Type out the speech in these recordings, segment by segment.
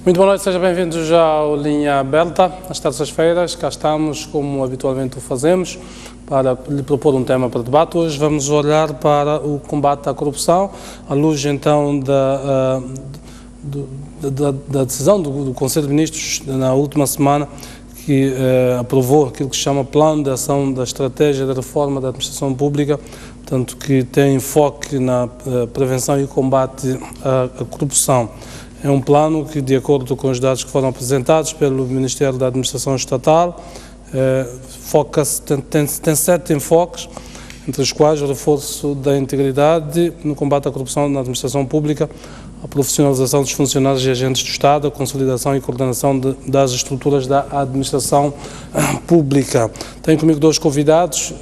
Muito boa noite, sejam bem-vindos já ao Linha Aberta. Às terças-feiras, cá estamos, como habitualmente o fazemos, para lhe propor um tema para debate. Hoje vamos olhar para o combate à corrupção, à luz então da decisão do Conselho de Ministros na última semana, que aprovou aquilo que se chama Plano de Ação da Estratégia de Reforma da Administração Pública, portanto, que tem enfoque na prevenção e combate à corrupção. É um plano que, de acordo com os dados que foram apresentados pelo Ministério da Administração Estatal, tem 7 enfoques, entre os quais o reforço da integridade no combate à corrupção na administração pública, a profissionalização dos funcionários e agentes do Estado, a consolidação e coordenação das estruturas da administração pública. Tenho comigo 2 convidados,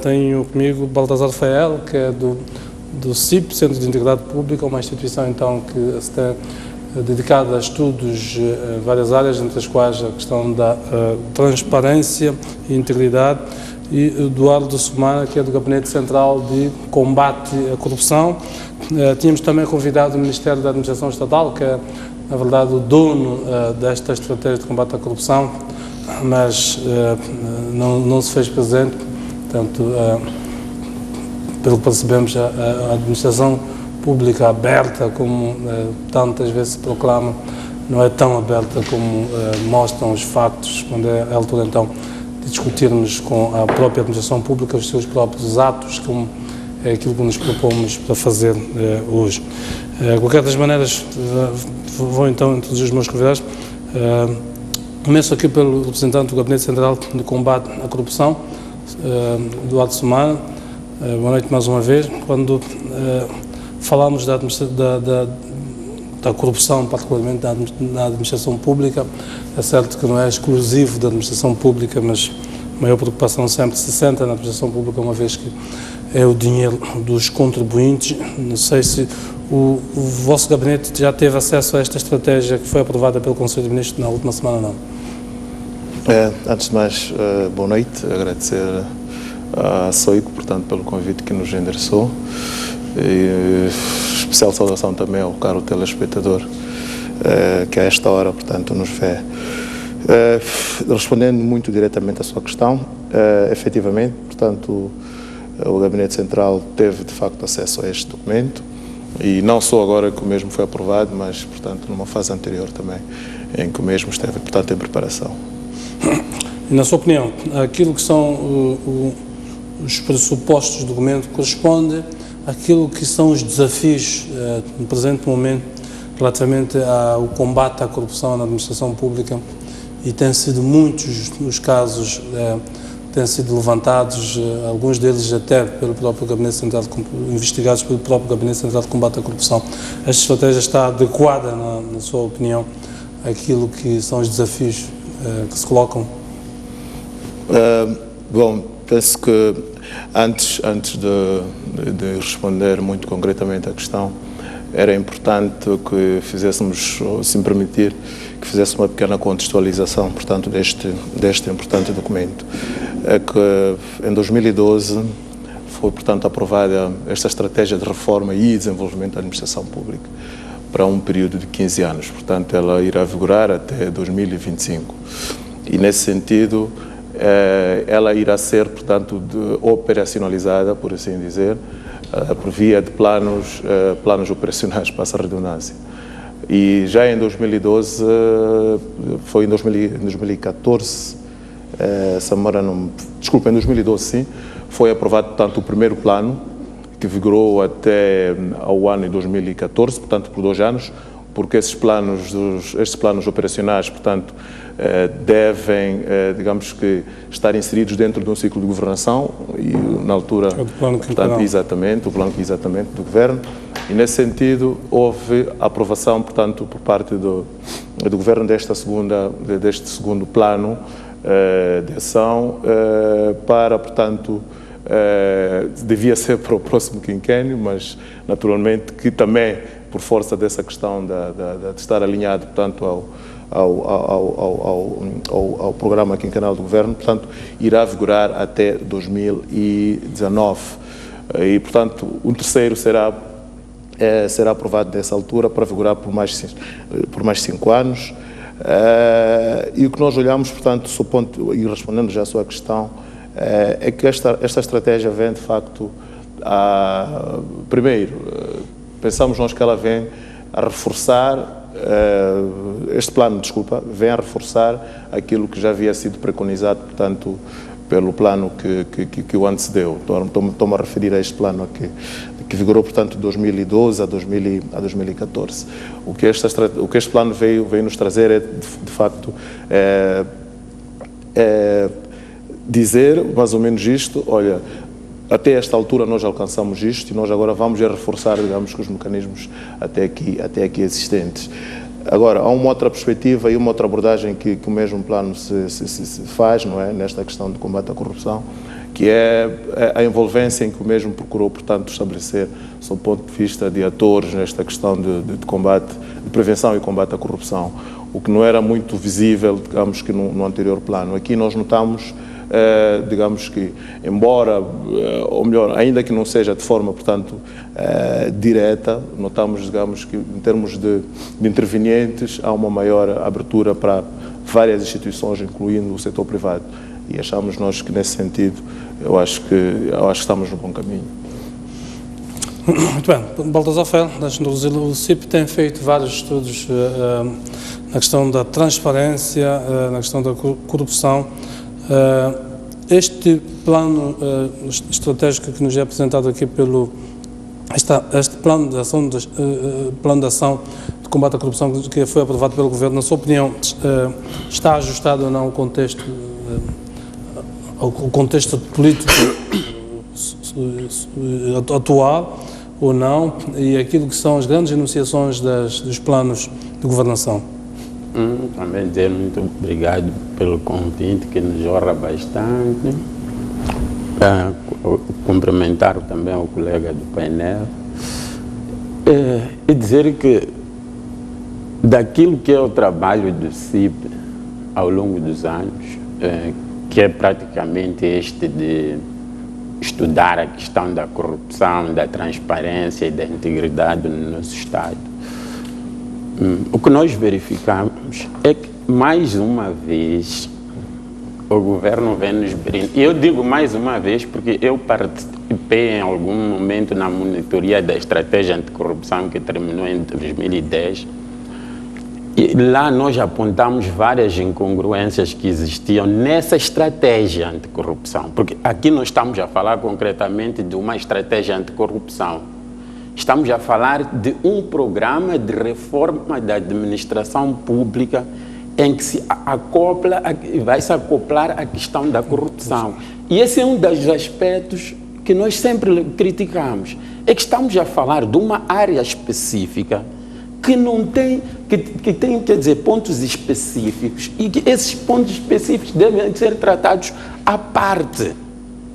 tenho comigo Baltazar Fael, que é do CIP, Centro de Integridade Pública, uma instituição então que se tem dedicada a estudos em várias áreas, entre as quais a questão da transparência e integridade, e Eduardo Sumana, que é do Gabinete Central de Combate à Corrupção. Tínhamos também convidado o Ministério da Administração Estatal, que é, na verdade, o dono desta estratégia de combate à corrupção, mas não se fez presente, portanto, pelo que percebemos, a administração pública aberta, como tantas vezes se proclama, não é tão aberta como mostram os factos, quando é a altura então de discutirmos com a própria administração pública os seus próprios atos, como é aquilo que nos propomos para fazer hoje. De qualquer das maneiras, vou então introduzir os meus convidados. Começo aqui pelo representante do Gabinete Central de Combate à Corrupção, Eduardo Sumana. Boa noite mais uma vez. Quando falamos da corrupção, particularmente na administração pública, é certo que não é exclusivo da administração pública, mas a maior preocupação sempre se senta na administração pública, uma vez que é o dinheiro dos contribuintes. Não sei se o vosso gabinete já teve acesso a esta estratégia que foi aprovada pelo Conselho de Ministros na última semana, não? Antes de mais, boa noite, agradecer à SOICO, portanto, pelo convite que nos endereçou. E especial saudação também ao caro telespectador que a esta hora, portanto, nos vê. Respondendo muito diretamente à sua questão, efetivamente, portanto, o Gabinete Central teve de facto acesso a este documento, e não só agora que o mesmo foi aprovado, mas, portanto, numa fase anterior também, em que o mesmo esteve, portanto, em preparação. E, na sua opinião, aquilo que são os pressupostos do documento corresponde àquilo que são os desafios no presente momento relativamente ao combate à corrupção na administração pública, e têm sido muitos os casos têm sido levantados, alguns deles até pelo próprio Gabinete Central, investigados pelo próprio Gabinete Central de Combate à Corrupção. Esta estratégia está adequada, na sua opinião, àquilo que são os desafios que se colocam? Bom, penso que antes de responder muito concretamente à questão, era importante que fizéssemos, se me permitir, que fizesse uma pequena contextualização, portanto, deste importante documento. É que em 2012 foi, portanto, aprovada esta estratégia de reforma e desenvolvimento da administração pública para um período de 15 anos. Portanto, ela irá vigorar até 2025. E, nesse sentido, ela irá ser, portanto, operacionalizada, por assim dizer, por via de planos operacionais, passa a redundância. E já em 2012, foi em 2014, em 2012 sim, foi aprovado, portanto, o primeiro plano, que vigorou até ao ano de 2014, portanto, por 2 anos, porque estes planos operacionais, portanto, devem, digamos que, estar inseridos dentro de um ciclo de governação, e na altura, portanto, exatamente, o plano do Governo, e nesse sentido houve a aprovação, portanto, por parte do Governo deste segundo plano de ação para, portanto, devia ser para o próximo quinquênio, mas naturalmente que também, por força dessa questão de estar alinhado, portanto, ao programa quinquenal do Governo, portanto, irá vigorar até 2019. E, portanto, um terceiro será será aprovado nessa altura para vigorar por mais 5 anos. E o que nós olhamos, portanto, e respondendo já à sua questão, é que esta estratégia vem, de facto, primeiro, pensamos nós que ela vem a reforçar, este plano, vem a reforçar aquilo que já havia sido preconizado, portanto, pelo plano que o antecedeu. Estou-me a referir a este plano aqui, que vigorou, portanto, de 2012 a 2014. O que este plano veio nos trazer é, de facto, dizer mais ou menos isto: olha, até esta altura nós alcançamos isto e nós agora vamos reforçar, digamos, que os mecanismos até aqui existentes. Agora, há uma outra perspectiva e uma outra abordagem que o mesmo plano se faz, não é, nesta questão de combate à corrupção, que é a envolvência em que o mesmo procurou, portanto, estabelecer, sob o ponto de vista de atores nesta questão de combate, de prevenção e combate à corrupção, o que não era muito visível, digamos, que no anterior plano. Aqui nós notamos, digamos que, embora, ou melhor, ainda que não seja de forma, portanto, direta, notamos, digamos, que em termos de intervenientes há uma maior abertura para várias instituições, incluindo o setor privado. E achamos nós que, nesse sentido, eu acho que estamos no bom caminho. Muito bem. Baltasar Fel, o CIP tem feito vários estudos na questão da transparência, na questão da corrupção. Este plano estratégico que nos é apresentado aqui este plano de ação de combate à corrupção que foi aprovado pelo Governo, na sua opinião, está ajustado ou não ao contexto político atual ou não, e aquilo que são as grandes enunciações dos planos de governação? Também dizer muito obrigado pelo convite, que nos honra bastante. Cumprimentar também o colega do painel e dizer que daquilo que é o trabalho do CIP ao longo dos anos, que é praticamente este de estudar a questão da corrupção, da transparência e da integridade no nosso Estado, o que nós verificamos é que, mais uma vez, o governo vem nos brindar. E eu digo mais uma vez porque eu participei em algum momento na monitoria da estratégia anticorrupção que terminou em 2010. E lá nós apontamos várias incongruências que existiam nessa estratégia anticorrupção. Porque aqui nós estamos a falar concretamente de uma estratégia anticorrupção. Estamos a falar de um programa de reforma da administração pública em que vai se acoplar a questão da corrupção. E esse é um dos aspectos que nós sempre criticamos. É que estamos a falar de uma área específica que não tem, que tem, quer dizer, pontos específicos, e que esses pontos específicos devem ser tratados à parte,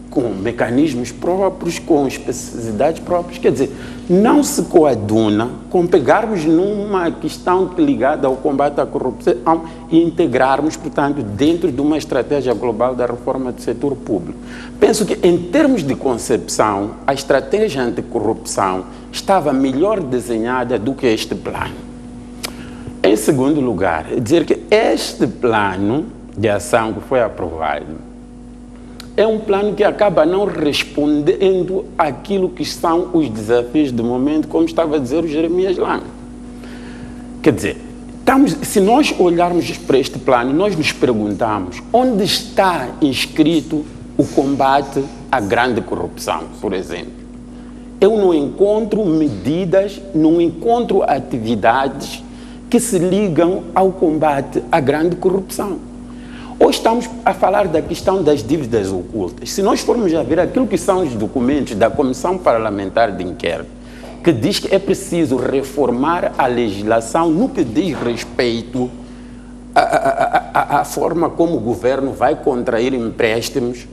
com mecanismos próprios, com especificidades próprias. Quer dizer, não se coaduna com pegarmos numa questão ligada ao combate à corrupção e integrarmos, portanto, dentro de uma estratégia global da reforma do setor público. Penso que, em termos de concepção, a estratégia anticorrupção estava melhor desenhada do que este plano. Em segundo lugar, dizer que este plano de ação que foi aprovado é um plano que acaba não respondendo àquilo que são os desafios do momento, como estava a dizer o Jeremias Langa. Quer dizer, se nós olharmos para este plano, nós nos perguntamos onde está inscrito o combate à grande corrupção, por exemplo. Eu não encontro medidas, não encontro atividades que se ligam ao combate à grande corrupção. Hoje estamos a falar da questão das dívidas ocultas. Se nós formos a ver aquilo que são os documentos da Comissão Parlamentar de Inquérito, que diz que é preciso reformar a legislação no que diz respeito à forma como o governo vai contrair empréstimos,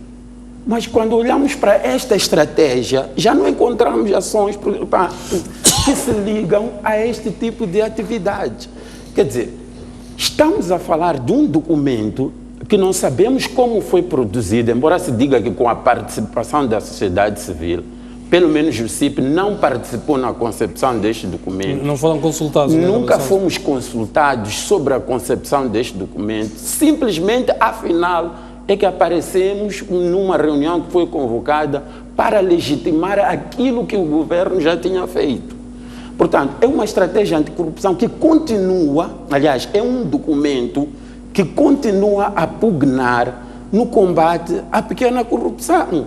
mas quando olhamos para esta estratégia, já não encontramos ações que se ligam a este tipo de atividade. Quer dizer, estamos a falar de um documento que não sabemos como foi produzido, embora se diga que com a participação da sociedade civil, pelo menos o CIP não participou na concepção deste documento. Não foram consultados? Nunca fomos consultados sobre a concepção deste documento. Simplesmente, afinal, é que aparecemos numa reunião que foi convocada para legitimar aquilo que o governo já tinha feito. Portanto, é uma estratégia anticorrupção que continua, aliás, é um documento que continua a pugnar no combate à pequena corrupção.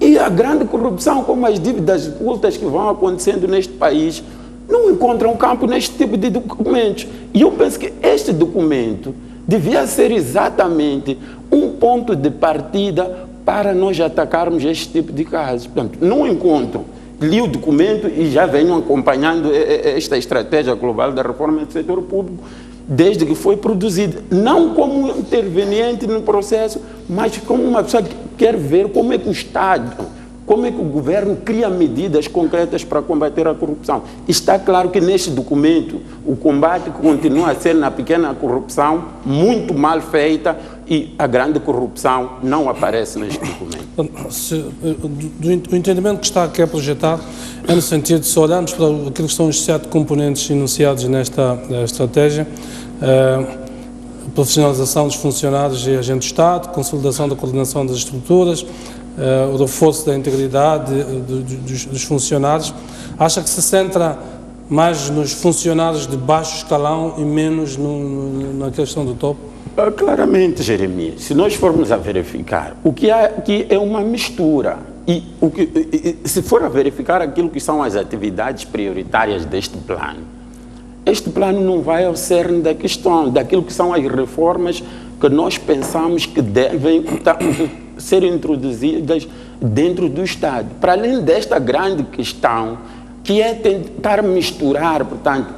E a grande corrupção, como as dívidas ocultas que vão acontecendo neste país, não encontram campo neste tipo de documentos. E eu penso que este documento devia ser exatamente um ponto de partida para nós atacarmos este tipo de casos. Portanto, não encontro. Li o documento e já venho acompanhando esta estratégia global da reforma do setor público desde que foi produzida. Não como interveniente no processo, mas como uma pessoa que quer ver como é que o Estado, como é que o governo cria medidas concretas para combater a corrupção. Está claro que neste documento o combate continua a ser na pequena corrupção, muito mal feita, e a grande corrupção não aparece neste documento. O entendimento que está aqui a projetar é no sentido de, se olharmos para aquilo que são os 7 componentes enunciados nesta estratégia, profissionalização dos funcionários e agentes do Estado, consolidação da coordenação das estruturas, o reforço da integridade dos funcionários, acha que se centra mais nos funcionários de baixo escalão e menos na questão do topo? Claramente, Jeremias, se nós formos a verificar, o que há aqui é uma mistura. E se for a verificar aquilo que são as atividades prioritárias deste plano, este plano não vai ao cerne da questão, daquilo que são as reformas que nós pensamos que devem ser introduzidas dentro do Estado. Para além desta grande questão, que é tentar misturar, portanto,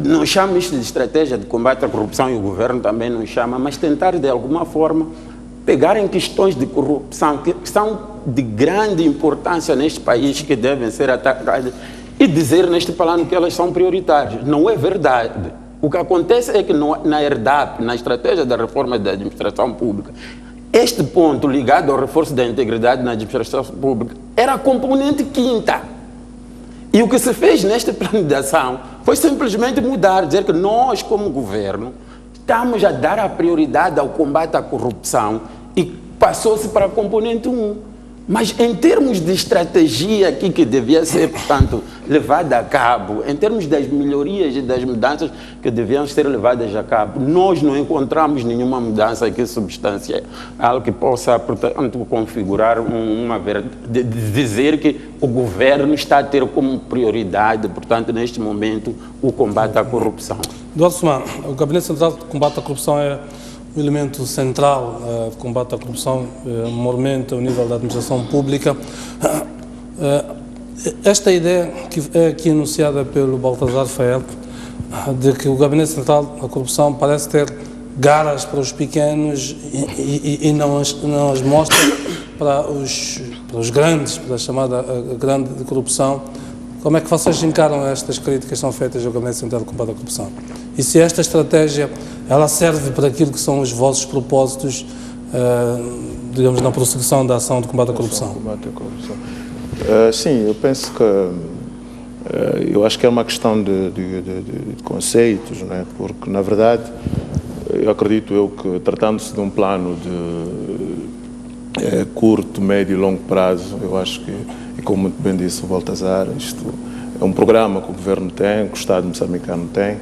não chama isto de estratégia de combate à corrupção, e o governo também não chama, mas tentar de alguma forma pegar em questões de corrupção que são de grande importância neste país, que devem ser atacadas, e dizer neste plano que elas são prioritárias. Não é verdade. O que acontece é que na ERDAP, na estratégia da reforma da administração pública, este ponto ligado ao reforço da integridade na administração pública era a componente quinta. E o que se fez neste plano de ação foi simplesmente mudar, dizer que nós, como governo, estamos a dar a prioridade ao combate à corrupção, e passou-se para a componente 1. Mas em termos de estratégia aqui que devia ser, portanto, levada a cabo, em termos das melhorias e das mudanças que deviam ser levadas a cabo, nós não encontramos nenhuma mudança aqui substancial, algo que possa, portanto, configurar dizer que o governo está a ter como prioridade, portanto, neste momento, o combate à corrupção. Eduardo Suman, o Gabinete Central de Combate à Corrupção é o elemento central de combate à corrupção, mormente ao nível da administração pública. Esta ideia que é aqui anunciada pelo Baltazar Fael, de que o Gabinete Central da Corrupção parece ter garras para os pequenos e não as mostra para os grandes, para a chamada grande corrupção, como é que vocês encaram estas críticas que são feitas ao Gabinete Central de Combate à Corrupção? E se esta estratégia ela serve para aquilo que são os vossos propósitos, digamos, na prossecução da ação de combate à corrupção? Sim, eu penso que eu acho que é uma questão de conceitos, não é? Porque, na verdade, eu acredito que, tratando-se de um plano de curto, médio e longo prazo, eu acho que, e como muito bem disse o Baltazar, isto é um programa que o governo tem, que o Estado moçambicano tem,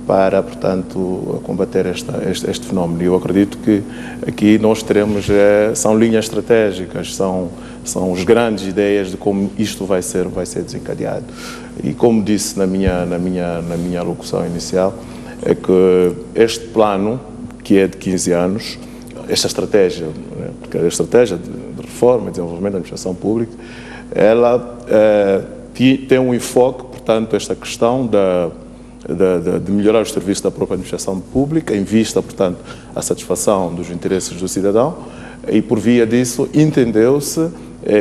para, portanto, combater este fenómeno. E eu acredito que aqui nós teremos, são linhas estratégicas, são as grandes ideias de como isto vai ser desencadeado. E como disse na minha locução inicial, é que este plano, que é de 15 anos, esta estratégia, né, porque a estratégia de reforma e desenvolvimento da administração pública, ela tem um enfoque, portanto, esta questão de melhorar os serviços da própria administração pública, em vista, portanto, à satisfação dos interesses do cidadão, e por via disso entendeu-se,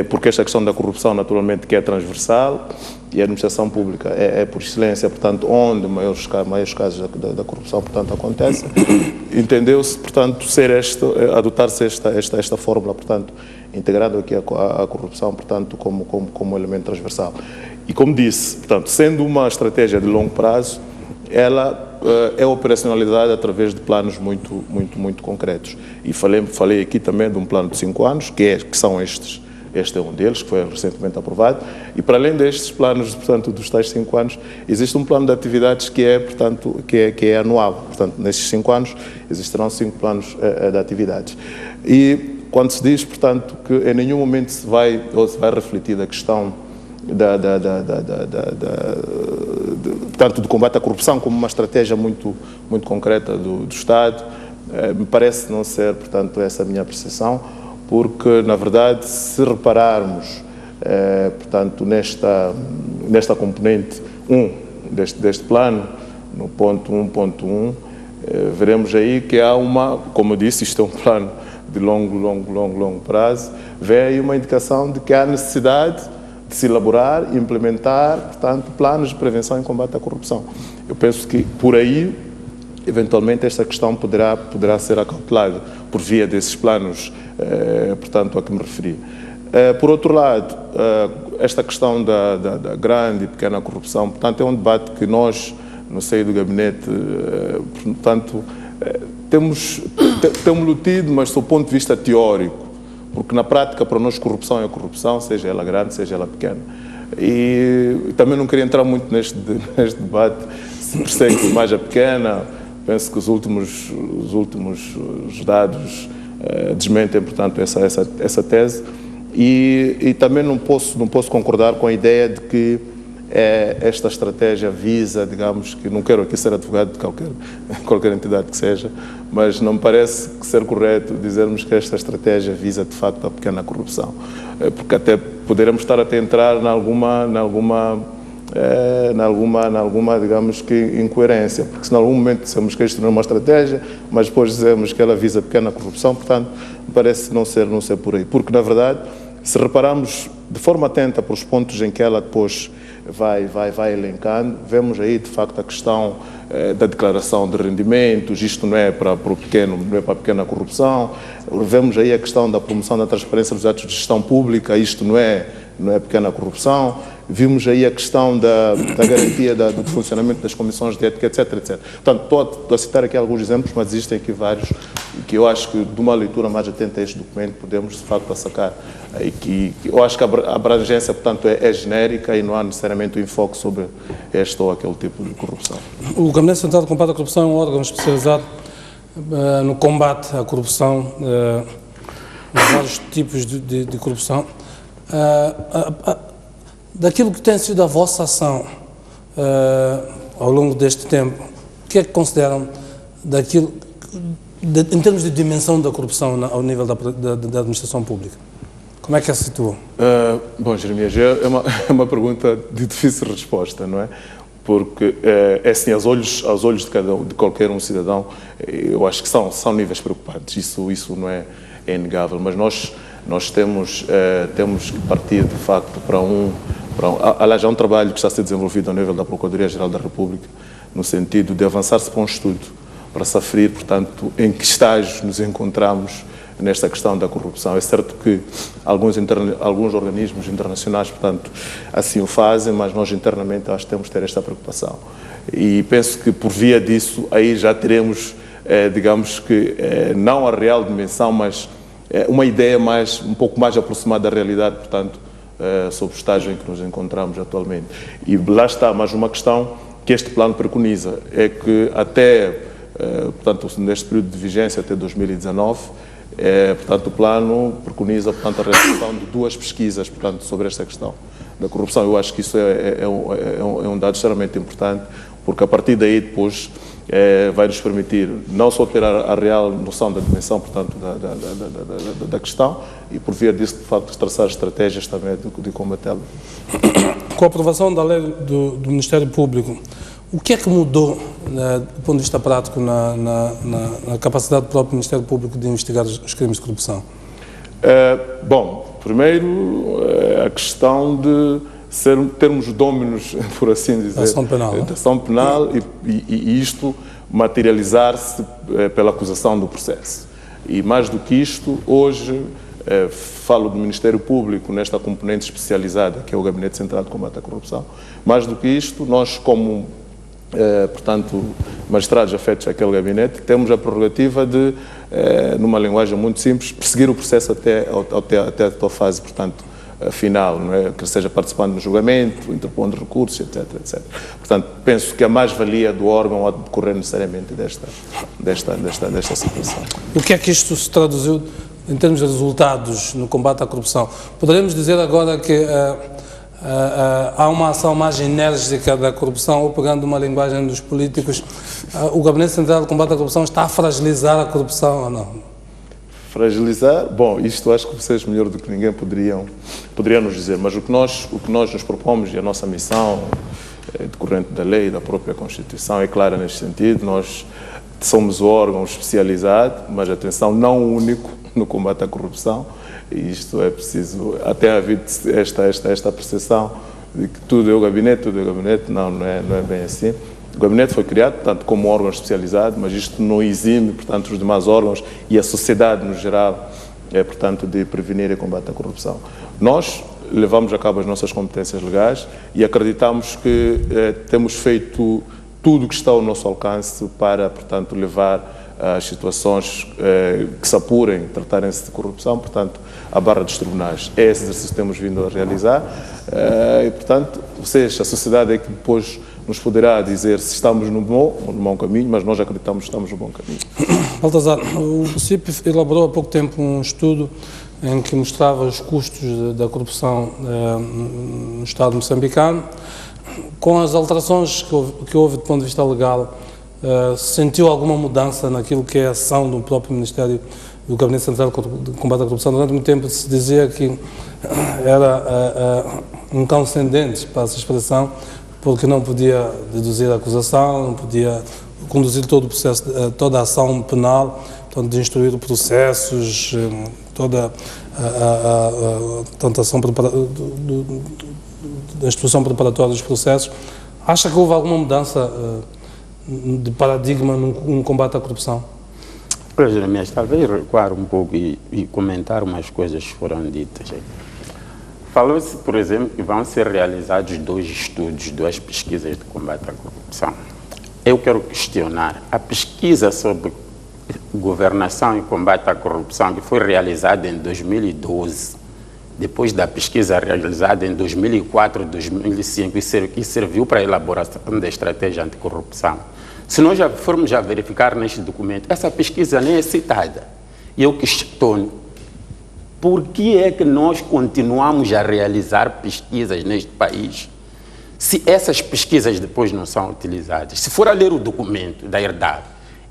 porque esta questão da corrupção, naturalmente, que é transversal, e a administração pública é por excelência, portanto, onde maiores casos da corrupção, portanto, acontecem, entendeu-se, portanto, adotar-se esta fórmula, portanto, integrado aqui a corrupção, portanto, como elemento transversal. E como disse, portanto, sendo uma estratégia de longo prazo, ela é operacionalizada através de planos muito concretos. E falei aqui também de um plano de 5 anos, que são estes. Este é um deles, que foi recentemente aprovado. E para além destes planos, portanto, dos tais 5 anos, existe um plano de atividades que é, portanto, que é anual. Portanto, nestes 5 anos existirão 5 planos de atividades. E quando se diz, portanto, que em nenhum momento se vai refletir a questão tanto do combate à corrupção como uma estratégia muito concreta do Estado, me parece não ser, portanto, essa a minha apreciação, porque, na verdade, se repararmos, portanto, nesta componente 1 deste plano, no ponto 1.1, veremos aí que há como eu disse, isto é um plano de longo prazo, vem aí uma indicação de que há necessidade de se elaborar e implementar, portanto, planos de prevenção e combate à corrupção. Eu penso que, por aí, eventualmente, esta questão poderá ser acautelada por via desses planos, portanto, a que me referi. Por outro lado, esta questão da grande e pequena corrupção, portanto, é um debate que nós, no seio do gabinete, portanto, temos tido, mas do ponto de vista teórico, porque na prática para nós corrupção é corrupção, seja ela grande, seja ela pequena. E também não queria entrar muito neste debate, se persegue mais a pequena. Penso que os últimos dados desmentem, portanto, essa tese. E também não posso concordar com a ideia de que esta estratégia visa, digamos, que não quero aqui ser advogado de qualquer entidade que seja, mas não me parece ser correto dizermos que esta estratégia visa, de facto, a pequena corrupção. Porque até poderemos estar a entrar em alguma, digamos que, incoerência, porque se em algum momento dissemos que isto não é uma estratégia, mas depois dizemos que ela visa a pequena corrupção, portanto, me parece não ser por aí. Porque, na verdade, se repararmos de forma atenta para os pontos em que ela depois vai elencando, vemos aí, de facto, a questão da declaração de rendimentos, isto não é para o pequeno, não é para a pequena corrupção, vemos aí a questão da promoção da transparência dos atos de gestão pública, isto não é pequena corrupção, vimos aí a questão da garantia do funcionamento das comissões de ética, etc. Portanto, estou a citar aqui alguns exemplos, mas existem aqui vários, que eu acho que de uma leitura mais atenta a este documento podemos, de facto, sacar. E que eu acho que a abrangência, portanto, é genérica e não há necessariamente um enfoque sobre este ou aquele tipo de corrupção. O Gabinete Central de Combate à Corrupção é um órgão especializado no combate à corrupção, vários tipos de corrupção. Daquilo que tem sido a vossa ação ao longo deste tempo, o que é que consideram em termos de dimensão da corrupção ao nível da administração pública? Como é que a situam? Bom, Jeremias, é uma pergunta de difícil resposta, não é? Porque, é assim, aos olhos de qualquer um cidadão, eu acho que são níveis preocupantes, isso não é inegável, mas nós temos que partir, de facto, aliás, há um trabalho que está a ser desenvolvido ao nível da Procuradoria-Geral da República, no sentido de avançar-se para um estudo, para se aferir, portanto, em que estágio nos encontramos nesta questão da corrupção. É certo que alguns organismos internacionais, portanto, assim o fazem, mas nós internamente acho que temos que ter esta preocupação. E penso que por via disso aí já teremos, digamos que, não a real dimensão, mas uma ideia um pouco mais aproximada da realidade, portanto, sobre o estágio em que nos encontramos atualmente. E lá está, mais uma questão que este plano preconiza, é que até, portanto, neste período de vigência, até 2019, portanto, o plano preconiza, portanto, a realização de 2 pesquisas, portanto, sobre esta questão da corrupção. Eu acho que isso é um dado extremamente importante, porque a partir daí depois vai nos permitir não só ter a real noção da dimensão, portanto, da questão, e por via disso, de facto, traçar estratégias também de combatê-la. Com a aprovação da lei do Ministério Público, o que é que mudou, do ponto de vista prático, na capacidade do próprio Ministério Público de investigar os crimes de corrupção? Bom, primeiro, a questão de termos dóminos, por assim dizer, da ação penal e isto materializar-se pela acusação do processo. E mais do que isto, hoje falo do Ministério Público nesta componente especializada, que é o Gabinete Central de Combate à Corrupção. Mais do que isto, nós como, portanto, magistrados afetos àquele gabinete, temos a prerrogativa de, numa linguagem muito simples, perseguir o processo até a tua fase, portanto, final, não é? Que seja participando no julgamento, interpondo recursos, etc, etc. Portanto, penso que a mais-valia do órgão há de decorrer necessariamente desta situação. O que é que isto se traduziu em termos de resultados no combate à corrupção? Poderemos dizer agora que há uma ação mais enérgica da corrupção, ou pegando uma linguagem dos políticos, o Gabinete Central de Combate à Corrupção está a fragilizar a corrupção ou não? Fragilizar? Bom, isto acho que vocês melhor do que ninguém poderiam nos dizer, mas o que nós nos propomos e a nossa missão decorrente da lei e da própria Constituição é clara neste sentido. Nós somos o órgão especializado, mas atenção, não o único no combate à corrupção, e isto é preciso, até haver esta percepção de que tudo é o gabinete, não é bem assim. O gabinete foi criado, portanto, como órgão especializado, mas isto não exime, portanto, os demais órgãos e a sociedade no geral, portanto, de prevenir e combater a corrupção. Nós levamos a cabo as nossas competências legais e acreditamos que temos feito tudo o que está ao nosso alcance para, portanto, levar as situações que se apurem, tratarem-se de corrupção, portanto, à barra dos tribunais. É esse exercício que temos vindo a realizar e, portanto, a sociedade é que depois nos poderá dizer se estamos no bom ou no mau caminho, mas nós acreditamos que estamos no bom caminho. Baltazar, o CIP elaborou há pouco tempo um estudo em que mostrava os custos da corrupção no Estado moçambicano. Com as alterações que houve do ponto de vista legal, sentiu alguma mudança naquilo que é a ação do próprio Ministério do Gabinete Central de Combate à Corrupção? Durante muito tempo se dizia que era um cão sem dentes, para essa expressão, porque não podia deduzir a acusação, não podia conduzir todo o processo, toda a ação penal, portanto, de instruir processos, toda a ação da instrução preparatória dos processos. Acha que houve alguma mudança de paradigma no combate à corrupção? Olha, Jeremias, talvez recuar um pouco e comentar umas coisas que foram ditas. Falou-se, por exemplo, que vão ser realizados 2 estudos, 2 pesquisas de combate à corrupção. Eu quero questionar a pesquisa sobre governação e combate à corrupção que foi realizada em 2012, depois da pesquisa realizada em 2004, 2005, e serviu para a elaboração da estratégia anticorrupção. Se nós já formos a verificar neste documento, essa pesquisa nem é citada. E eu questiono por que é que nós continuamos a realizar pesquisas neste país se essas pesquisas depois não são utilizadas. Se for a ler o documento da herdade,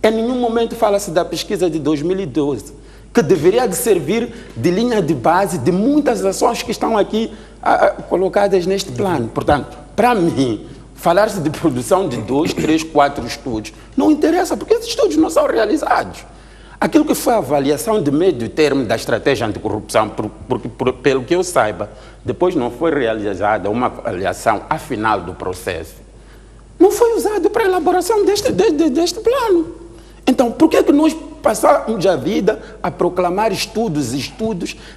em nenhum momento fala-se da pesquisa de 2012, que deveria de servir de linha de base de muitas ações que estão aqui colocadas neste plano. Portanto, para mim, falar-se de produção de 2, 3, 4 estudos não interessa, porque esses estudos não são realizados. Aquilo que foi a avaliação de médio termo da estratégia anticorrupção, porque pelo que eu saiba, depois não foi realizada uma avaliação afinal do processo, não foi usado para a elaboração deste plano. Então, por que nós passamos a vida a proclamar estudos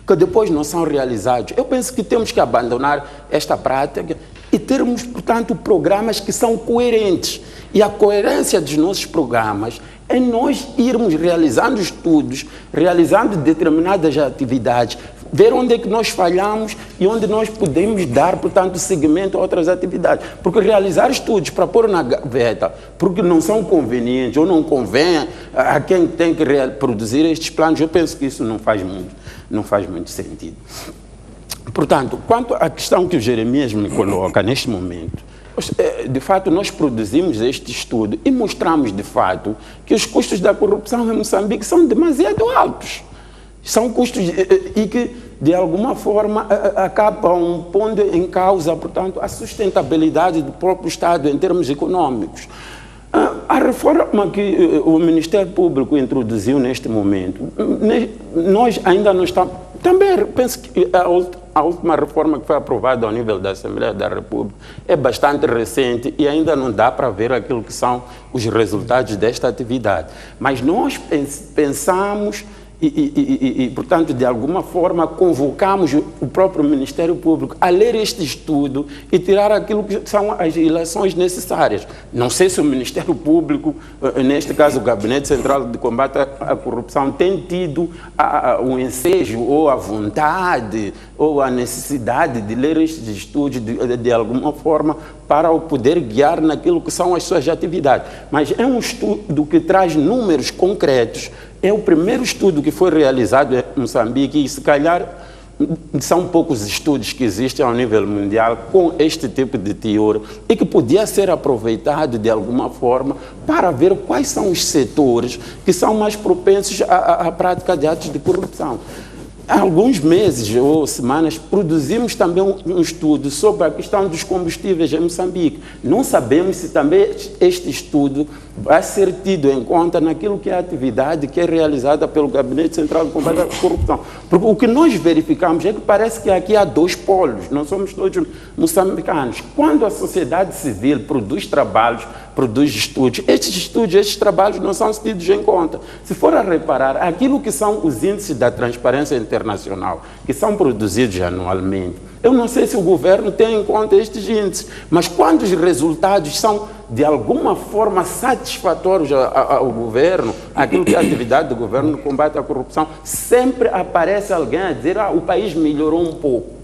que depois não são realizados? Eu penso que temos que abandonar esta prática e termos, portanto, programas que são coerentes. E a coerência dos nossos programas é nós irmos realizando estudos, realizando determinadas atividades, ver onde é que nós falhamos e onde nós podemos dar, portanto, seguimento a outras atividades. Porque realizar estudos para pôr na gaveta, porque não são convenientes ou não convém a quem tem que produzir estes planos, eu penso que isso não faz muito sentido. Portanto, quanto à questão que o Jeremias me coloca neste momento, de fato, nós produzimos este estudo e mostramos, de fato, que os custos da corrupção em Moçambique são demasiado altos. São custos e que, de alguma forma, acabam pondo em causa, portanto, a sustentabilidade do próprio Estado em termos econômicos. A reforma que o Ministério Público introduziu neste momento, nós ainda não estamos... Também penso que a última reforma que foi aprovada ao nível da Assembleia da República é bastante recente e ainda não dá para ver aquilo que são os resultados desta atividade. Mas nós pensamos portanto, de alguma forma, convocamos o próprio Ministério Público a ler este estudo e tirar aquilo que são as ilações necessárias. Não sei se o Ministério Público, neste caso o Gabinete Central de Combate à Corrupção, tem tido o ensejo ou a vontade ou a necessidade de ler estes estudos de alguma forma para o poder guiar naquilo que são as suas atividades. Mas é um estudo que traz números concretos. É o primeiro estudo que foi realizado em Moçambique e, se calhar, são poucos estudos que existem ao nível mundial com este tipo de teor e que podia ser aproveitado de alguma forma para ver quais são os setores que são mais propensos à prática de atos de corrupção. Há alguns meses ou semanas produzimos também um estudo sobre a questão dos combustíveis em Moçambique. Não sabemos se também este estudo vai ser tido em conta naquilo que é a atividade que é realizada pelo Gabinete Central de Combate à Corrupção. Porque o que nós verificamos é que parece que aqui há dois polos, nós somos todos moçambicanos. Quando a sociedade civil produz trabalhos, produz estudos, estes trabalhos não são tidos em conta. Se for a reparar, aquilo que são os índices da transparência internacional, que são produzidos anualmente, eu não sei se o governo tem em conta estes índices, mas quando os resultados são de alguma forma satisfatórios ao governo, aquilo que é a atividade do governo no combate à corrupção, sempre aparece alguém a dizer o país melhorou um pouco.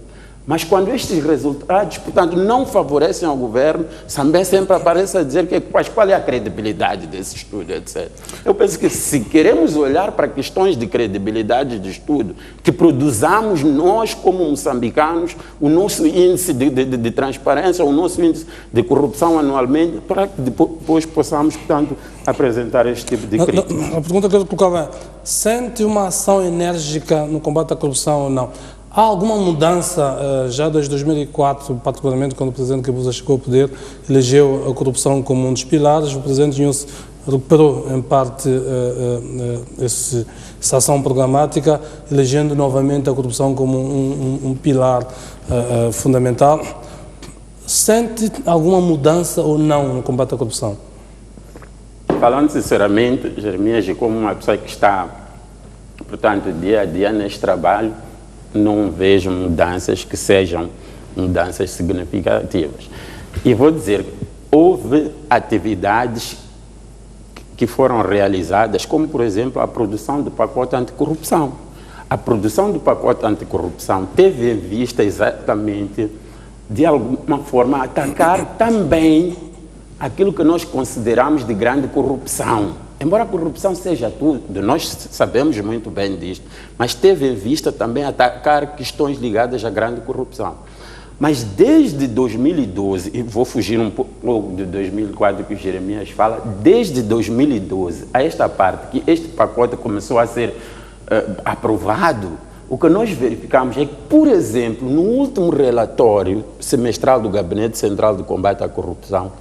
Mas quando estes resultados, portanto, não favorecem ao governo, também sempre aparece a dizer qual é a credibilidade desse estudo, etc. Eu penso que se queremos olhar para questões de credibilidade de estudo, que produzamos nós como moçambicanos o nosso índice de transparência, o nosso índice de corrupção anualmente, para que depois possamos, portanto, apresentar este tipo de crítica. A pergunta que eu colocava é, sente uma ação enérgica no combate à corrupção ou não? Há alguma mudança, já desde 2004, particularmente quando o Presidente Guebuza chegou ao poder, elegeu a corrupção como um dos pilares, o Presidente Inhosse recuperou em parte essa ação programática, elegendo novamente a corrupção como um pilar fundamental. Sente alguma mudança ou não no combate à corrupção? Falando sinceramente, Jeremias, como uma pessoa que está, portanto, dia a dia neste trabalho, não vejo mudanças que sejam mudanças significativas. E vou dizer, houve atividades que foram realizadas, como, por exemplo, a produção do pacote anticorrupção. A produção do pacote anticorrupção teve em vista exatamente, de alguma forma, atacar também aquilo que nós consideramos de grande corrupção. Embora a corrupção seja tudo, nós sabemos muito bem disto, mas teve em vista também atacar questões ligadas à grande corrupção. Mas desde 2012, e vou fugir um pouco de 2004 que o Jeremias fala, desde 2012 a esta parte que este pacote começou a ser aprovado, o que nós verificamos é que, por exemplo, no último relatório semestral do Gabinete Central de Combate à Corrupção,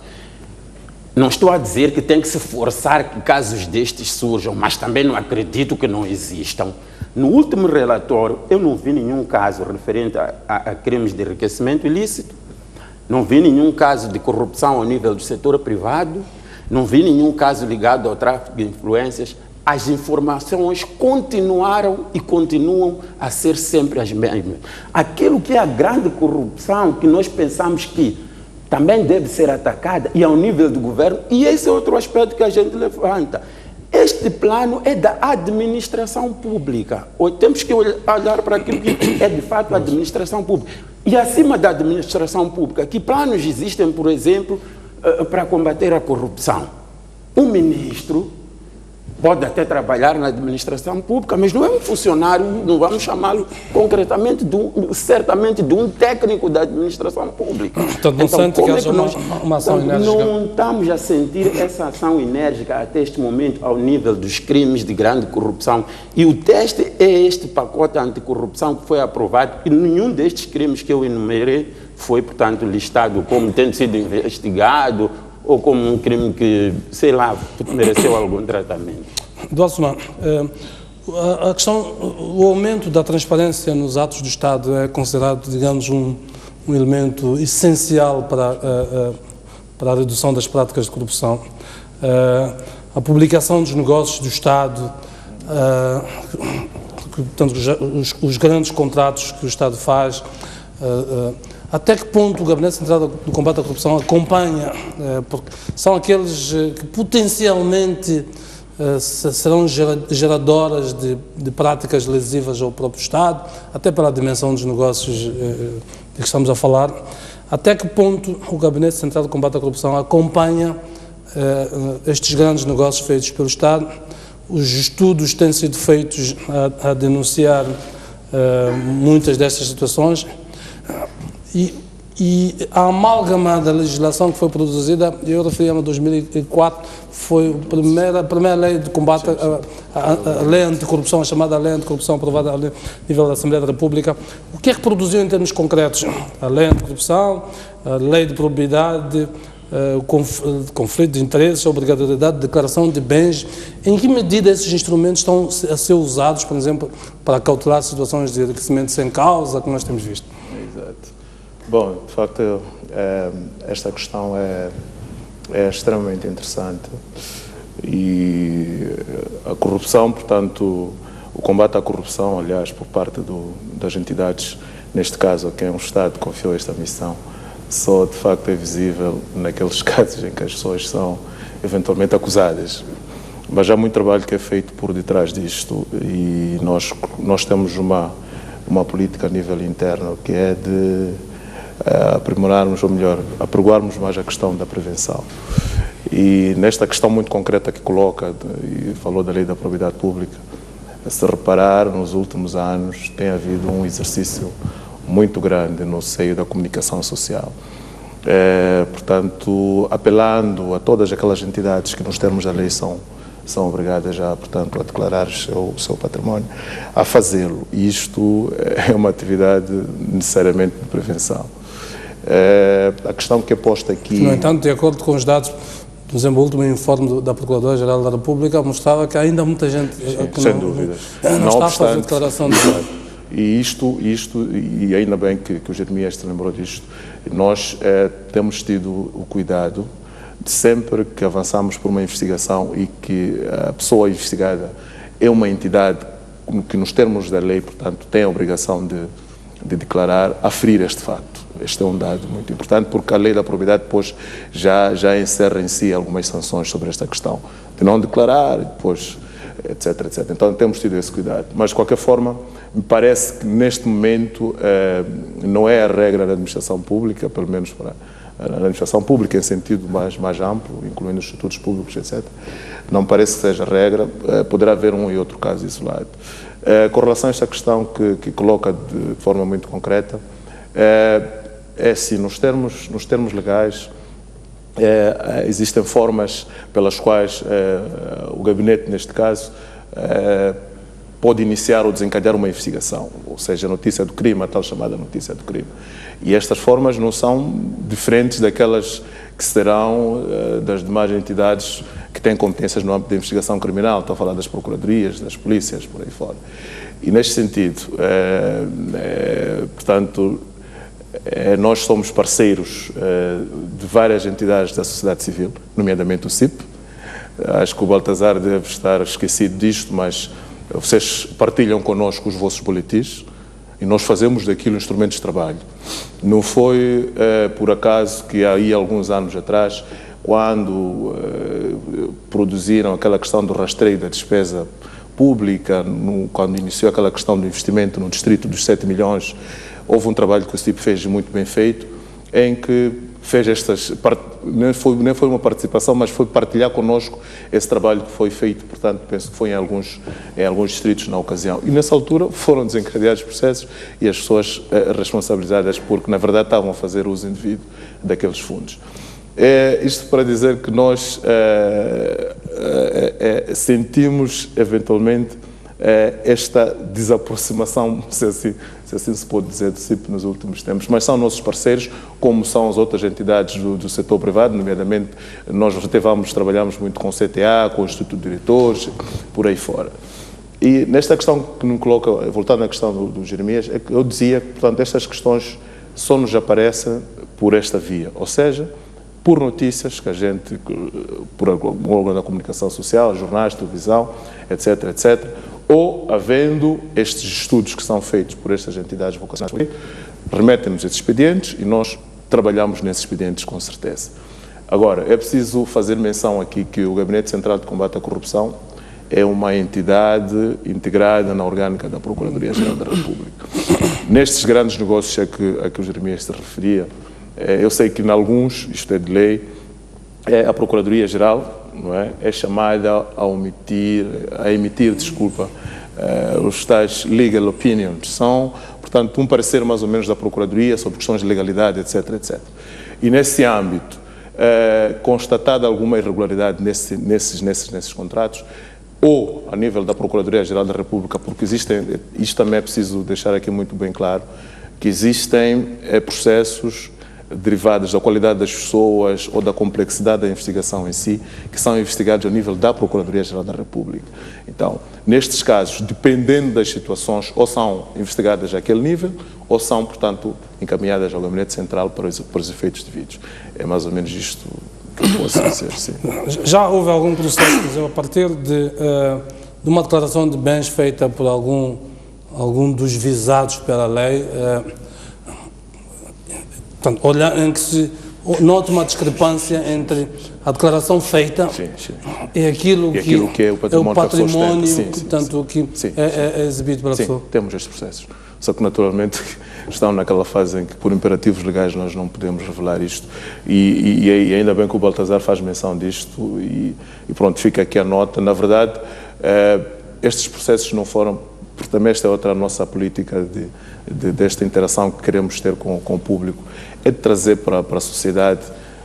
não estou a dizer que tem que se forçar que casos destes surjam, mas também não acredito que não existam. No último relatório, eu não vi nenhum caso referente a crimes de enriquecimento ilícito, não vi nenhum caso de corrupção ao nível do setor privado, não vi nenhum caso ligado ao tráfico de influências. As informações continuaram e continuam a ser sempre as mesmas. Aquilo que é a grande corrupção, que nós pensamos que também deve ser atacada, e ao nível do governo, e esse é outro aspecto que a gente levanta. Este plano é da administração pública. Temos que olhar para aquilo que é de fato a administração pública. E acima da administração pública, que planos existem, por exemplo, para combater a corrupção? O ministro pode até trabalhar na administração pública, mas não é um funcionário, não vamos chamá-lo concretamente, certamente de um técnico da administração pública. Portanto, não sente que haja uma ação enérgica? Não estamos a sentir essa ação enérgica até este momento ao nível dos crimes de grande corrupção. E o teste é este pacote anticorrupção que foi aprovado, e nenhum destes crimes que eu enumerei foi, portanto, listado como tendo sido investigado ou como um crime que, sei lá, mereceu algum tratamento. Dr. Assumar, a questão, o aumento da transparência nos atos do Estado é considerado, digamos, um elemento essencial para a redução das práticas de corrupção. A publicação dos negócios do Estado portanto, os grandes contratos que o Estado faz, até que ponto o Gabinete Central do Combate à Corrupção acompanha, porque são aqueles que potencialmente serão geradoras de práticas lesivas ao próprio Estado, até pela dimensão dos negócios de que estamos a falar. Até que ponto o Gabinete Central do Combate à Corrupção acompanha estes grandes negócios feitos pelo Estado? Os estudos têm sido feitos a denunciar muitas destas situações e a amálgama da legislação que foi produzida, eu referi-me a 2004, foi a primeira lei de combate, a lei anticorrupção, a chamada lei anticorrupção aprovada a nível da Assembleia da República. O que é que produziu em termos concretos? A lei anticorrupção, a lei de probidade, conflito de interesses, a obrigatoriedade de declaração de bens. Em que medida esses instrumentos estão a ser usados, por exemplo, para cautelar situações de enriquecimento sem causa, que nós temos visto? Exato. Bom, de facto, esta questão é extremamente interessante e a corrupção, portanto, o combate à corrupção, aliás, por parte das entidades, neste caso, a quem o Estado confiou esta missão, só de facto é visível naqueles casos em que as pessoas são eventualmente acusadas. Mas há muito trabalho que é feito por detrás disto e nós temos uma política a nível interno que é de aprimorarmos, ou melhor, apregoarmos mais a questão da prevenção. E nesta questão muito concreta que coloca, e falou da lei da probidade pública, se reparar, nos últimos anos tem havido um exercício muito grande no seio da comunicação social. Portanto, apelando a todas aquelas entidades que nos termos da lei são obrigadas já, portanto, a declarar o seu património, a fazê-lo. E isto é uma atividade necessariamente de prevenção. A questão que é posta aqui... No entanto, de acordo com os dados, por exemplo, o último informe da Procuradora-Geral da República mostrava que ainda há muita gente que sem dúvidas. Não está a fazer declaração de E e ainda bem que o Jeremias se lembrou disto, nós temos tido o cuidado de sempre que avançamos por uma investigação e que a pessoa investigada é uma entidade que, nos termos da lei, portanto, tem a obrigação de declarar, aferir este facto. Este é um dado muito importante, porque a lei da probidade depois já encerra em si algumas sanções sobre esta questão, de não declarar, depois, etc, etc. Então temos tido esse cuidado. Mas, de qualquer forma, me parece que neste momento não é a regra da administração pública, pelo menos para a administração pública em sentido mais amplo, incluindo os institutos públicos, etc. Não parece que seja a regra, poderá haver um e outro caso isolado. Com relação a esta questão que coloca de forma muito concreta, assim, nos termos legais, existem formas pelas quais o gabinete, neste caso, pode iniciar ou desencadear uma investigação, ou seja, a notícia do crime, a tal chamada notícia do crime. E estas formas não são diferentes daquelas que serão das demais entidades que têm competências no âmbito da investigação criminal. Estou a falar das procuradorias, das polícias, por aí fora. E neste sentido, portanto, nós somos parceiros de várias entidades da sociedade civil, nomeadamente o CIP. Acho que o Baltazar deve estar esquecido disto, mas vocês partilham connosco os vossos boletins e nós fazemos daquilo instrumentos de trabalho. Não foi por acaso que aí alguns anos atrás, quando produziram aquela questão do rastreio da despesa pública, quando iniciou aquela questão do investimento no distrito dos 7 milhões, houve um trabalho que o CIP fez muito bem feito, em que fez nem foi uma participação, mas foi partilhar connosco esse trabalho que foi feito, portanto, penso que foi em alguns distritos na ocasião. E nessa altura foram desencadeados processos e as pessoas responsabilizadas porque, na verdade, estavam a fazer uso indevido daqueles fundos. Isto para dizer que nós sentimos, eventualmente, esta desaproximação, se assim se pode dizer, do CIP nos últimos tempos, mas são nossos parceiros, como são as outras entidades do setor privado, nomeadamente nós trabalhamos muito com o CTA, com o Instituto de Diretores, por aí fora. E nesta questão que me coloca, voltando à questão do Jeremias, é que eu dizia que, portanto, estas questões só nos aparecem por esta via, ou seja, por notícias que a gente, por algum órgão da comunicação social, jornais, televisão, etc., etc., ou havendo estes estudos que são feitos por estas entidades vocacionais, remetem-nos esses expedientes e nós trabalhamos nesses expedientes com certeza. Agora, é preciso fazer menção aqui que o Gabinete Central de Combate à Corrupção é uma entidade integrada na orgânica da Procuradoria-Geral da República. Nestes grandes negócios a que o Jeremias se referia, eu sei que em alguns, isto é de lei, a Procuradoria-Geral, não é, é chamada a emitir, os tais legal opinions. São, portanto, um parecer mais ou menos da Procuradoria sobre questões de legalidade, etc., etc. E nesse âmbito, constatada alguma irregularidade nesses contratos, ou a nível da Procuradoria-Geral da República, porque existem, isto também é preciso deixar aqui muito bem claro, que existem processos derivados da qualidade das pessoas ou da complexidade da investigação em si, que são investigados a nível da Procuradoria-Geral da República. Então, nestes casos, dependendo das situações, ou são investigadas àquele nível, ou são, portanto, encaminhadas ao Gabinete Central para os efeitos devidos. É mais ou menos isto que eu posso dizer, sim. Já houve algum processo, por exemplo, a partir de uma declaração de bens feita por algum dos visados pela lei, portanto, em que se nota uma discrepância entre a declaração feita e aquilo que é o património, que é exibido pela pessoa. Sim, temos estes processos. Só que, naturalmente, estão naquela fase em que, por imperativos legais, nós não podemos revelar isto. E ainda bem que o Baltazar faz menção disto e pronto, fica aqui a nota. Na verdade, estes processos não foram, porque também esta é outra nossa política desta interação que queremos ter com o público, é de trazer para a sociedade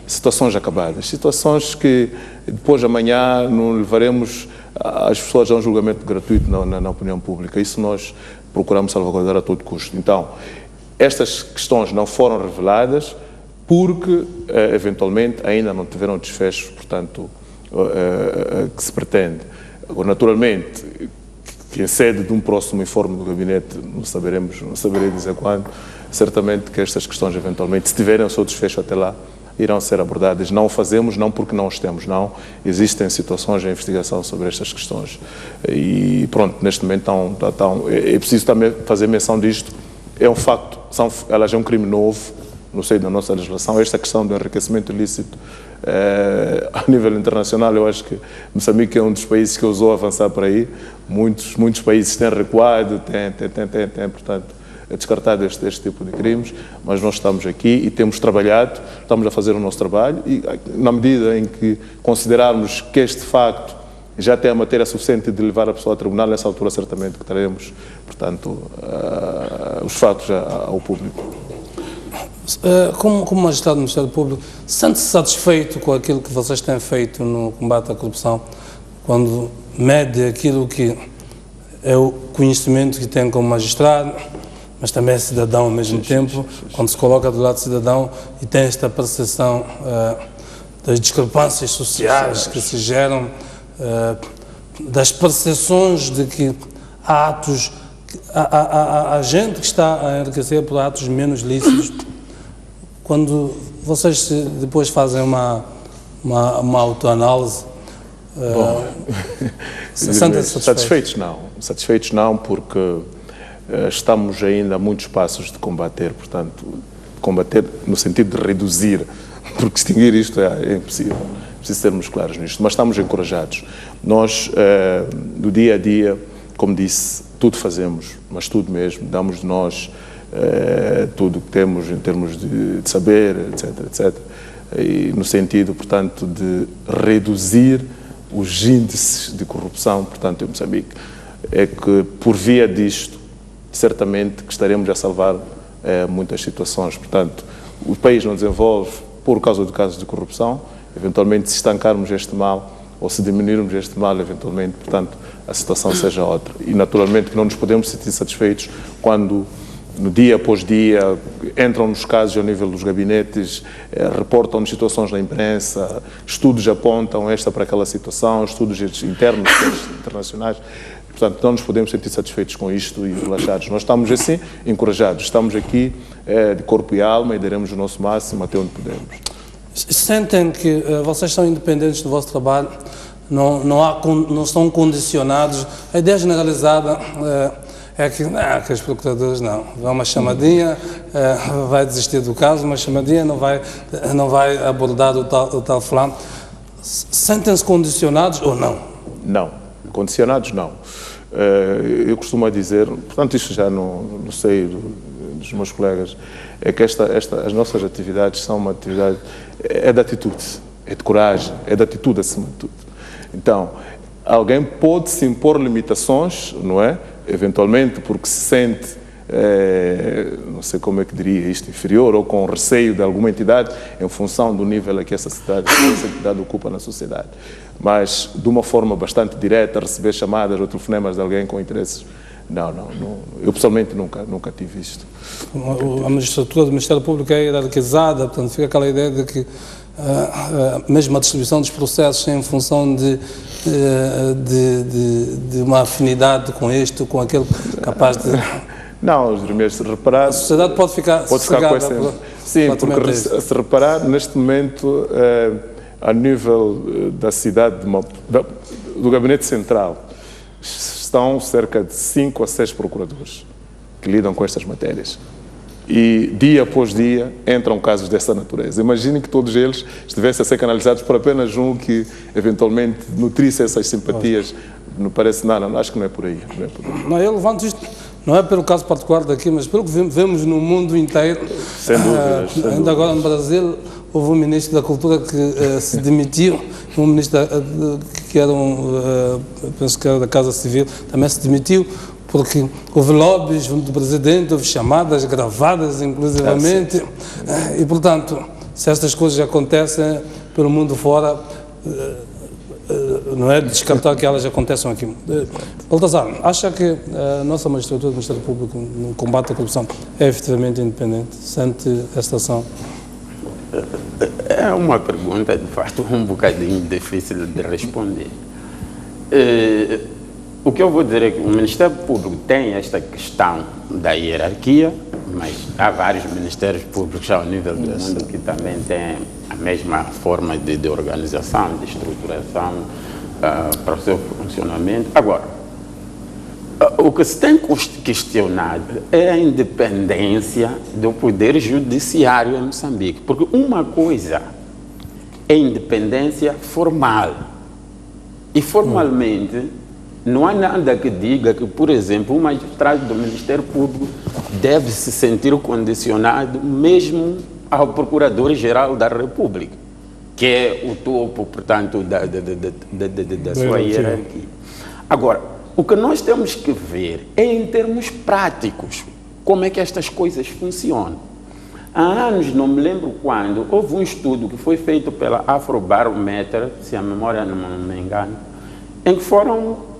situações acabadas, situações que depois amanhã não levaremos as pessoas a um julgamento gratuito na opinião pública. Isso nós procuramos salvaguardar a todo custo. Então, estas questões não foram reveladas porque, eventualmente, ainda não tiveram desfechos, portanto, que se pretende. Agora, naturalmente, que em sede de um próximo informe do Gabinete, não saberei dizer quando, certamente que estas questões, eventualmente, se tiverem o seu desfecho até lá, irão ser abordadas. Não o fazemos, não porque não os temos, não. Existem situações de investigação sobre estas questões. E pronto, neste momento é preciso também fazer menção disto. É um facto, elas é um crime novo no seio da nossa legislação. Esta questão do enriquecimento ilícito a nível internacional, eu acho que Moçambique é um dos países que ousou avançar por aí. Muitos países têm recuado, têm portanto, descartado este tipo de crimes, mas nós estamos aqui e temos trabalhado, estamos a fazer o nosso trabalho e, na medida em que considerarmos que este facto já tem a matéria suficiente de levar a pessoa ao tribunal, nessa altura certamente que traremos, portanto, os fatos ao público. Como magistrado do Ministério Público, sente-se satisfeito com aquilo que vocês têm feito no combate à corrupção, quando mede aquilo que é o conhecimento que tem como magistrado, mas também é cidadão ao mesmo tempo, quando se coloca do lado do cidadão e tem esta percepção das discrepâncias sociais que se geram, das percepções de que há atos, há gente que está a enriquecer por atos menos lícitos. Quando vocês depois fazem uma autoanálise, sentem-se satisfeitos não, porque estamos ainda a muitos passos de combater, portanto, combater no sentido de reduzir, porque extinguir isto é impossível, preciso sermos claros nisto, mas estamos encorajados. Nós, no dia a dia, como disse, tudo fazemos, mas tudo mesmo, damos de nós tudo o que temos em termos de saber, etc., etc., e no sentido, portanto, de reduzir os índices de corrupção, portanto, em Moçambique. É que, por via disto, certamente que estaremos a salvar muitas situações. Portanto, o país não desenvolve por causa de casos de corrupção. Eventualmente, se estancarmos este mal ou se diminuirmos este mal, eventualmente, portanto, a situação seja outra. E, naturalmente, que não nos podemos sentir satisfeitos quando, no dia após dia, entram nos casos ao nível dos gabinetes, reportam-nos situações na imprensa, estudos apontam esta para aquela situação, estudos internos, internacionais. Portanto, não nos podemos sentir satisfeitos com isto e relaxados. Nós estamos, assim, encorajados. Estamos aqui de corpo e alma e daremos o nosso máximo até onde podemos. Sentem que vocês são independentes do vosso trabalho, não estão condicionados. A ideia generalizada é que os procuradores não. Dá uma chamadinha, vai desistir do caso, uma chamadinha, não vai abordar o tal fulano. Sentem-se condicionados ou não? Não, condicionados não. Eu costumo dizer, portanto isto já não sei dos meus colegas, é que as nossas atividades são uma atividade, é de atitude, é de coragem, é de atitude acima de tudo. Então, alguém pode se impor limitações, não é? Eventualmente porque se sente, não sei como é que diria isto, inferior ou com receio de alguma entidade em função do nível que essa entidade ocupa na sociedade. Mas de uma forma bastante direta, receber chamadas ou telefonemas de alguém com interesses, não. Eu pessoalmente nunca tive isto. A magistratura do Ministério Público é hierarquizada, portanto fica aquela ideia de que mesmo a distribuição dos processos em função de uma afinidade com este ou com aquele capaz de... Não, Jeremias, se reparar... A sociedade pode ficar com esse... Sim, porque se reparar, neste momento, a nível da cidade, do Gabinete Central, estão cerca de 5 a 6 procuradores que lidam com estas matérias. E dia após dia entram casos dessa natureza. Imaginem que todos eles estivessem a ser canalizados por apenas um que eventualmente nutrisse essas simpatias. Não parece nada, acho que não é por aí. Não, eu levanto isto, não é pelo caso particular daqui, mas pelo que vemos no mundo inteiro. Sem dúvidas. Ainda agora no Brasil houve um ministro da Cultura que se demitiu, um ministro que era penso que era da Casa Civil, também se demitiu, porque houve lobbies do presidente, houve chamadas gravadas, inclusivamente, e, portanto, se estas coisas acontecem pelo mundo fora, não é de descartar que elas aconteçam aqui. Baltazar, acha que a nossa magistratura do Ministério Público no combate à corrupção é efetivamente independente? Sente esta ação? É uma pergunta, de facto, um bocadinho difícil de responder. O que eu vou dizer é que o Ministério Público tem esta questão da hierarquia, mas há vários ministérios públicos ao nível do mundo que também têm a mesma forma de organização, de estruturação para o seu funcionamento. Agora, o que se tem questionado é a independência do Poder Judiciário em Moçambique, porque uma coisa é independência formal, e formalmente não há nada que diga que, por exemplo, um magistrado do Ministério Público deve se sentir condicionado mesmo ao Procurador-Geral da República, que é o topo, portanto, da sua hierarquia. Agora, o que nós temos que ver é, em termos práticos, como é que estas coisas funcionam. Há anos, não me lembro quando, houve um estudo que foi feito pela Afrobarometer, se a memória não me engana, em que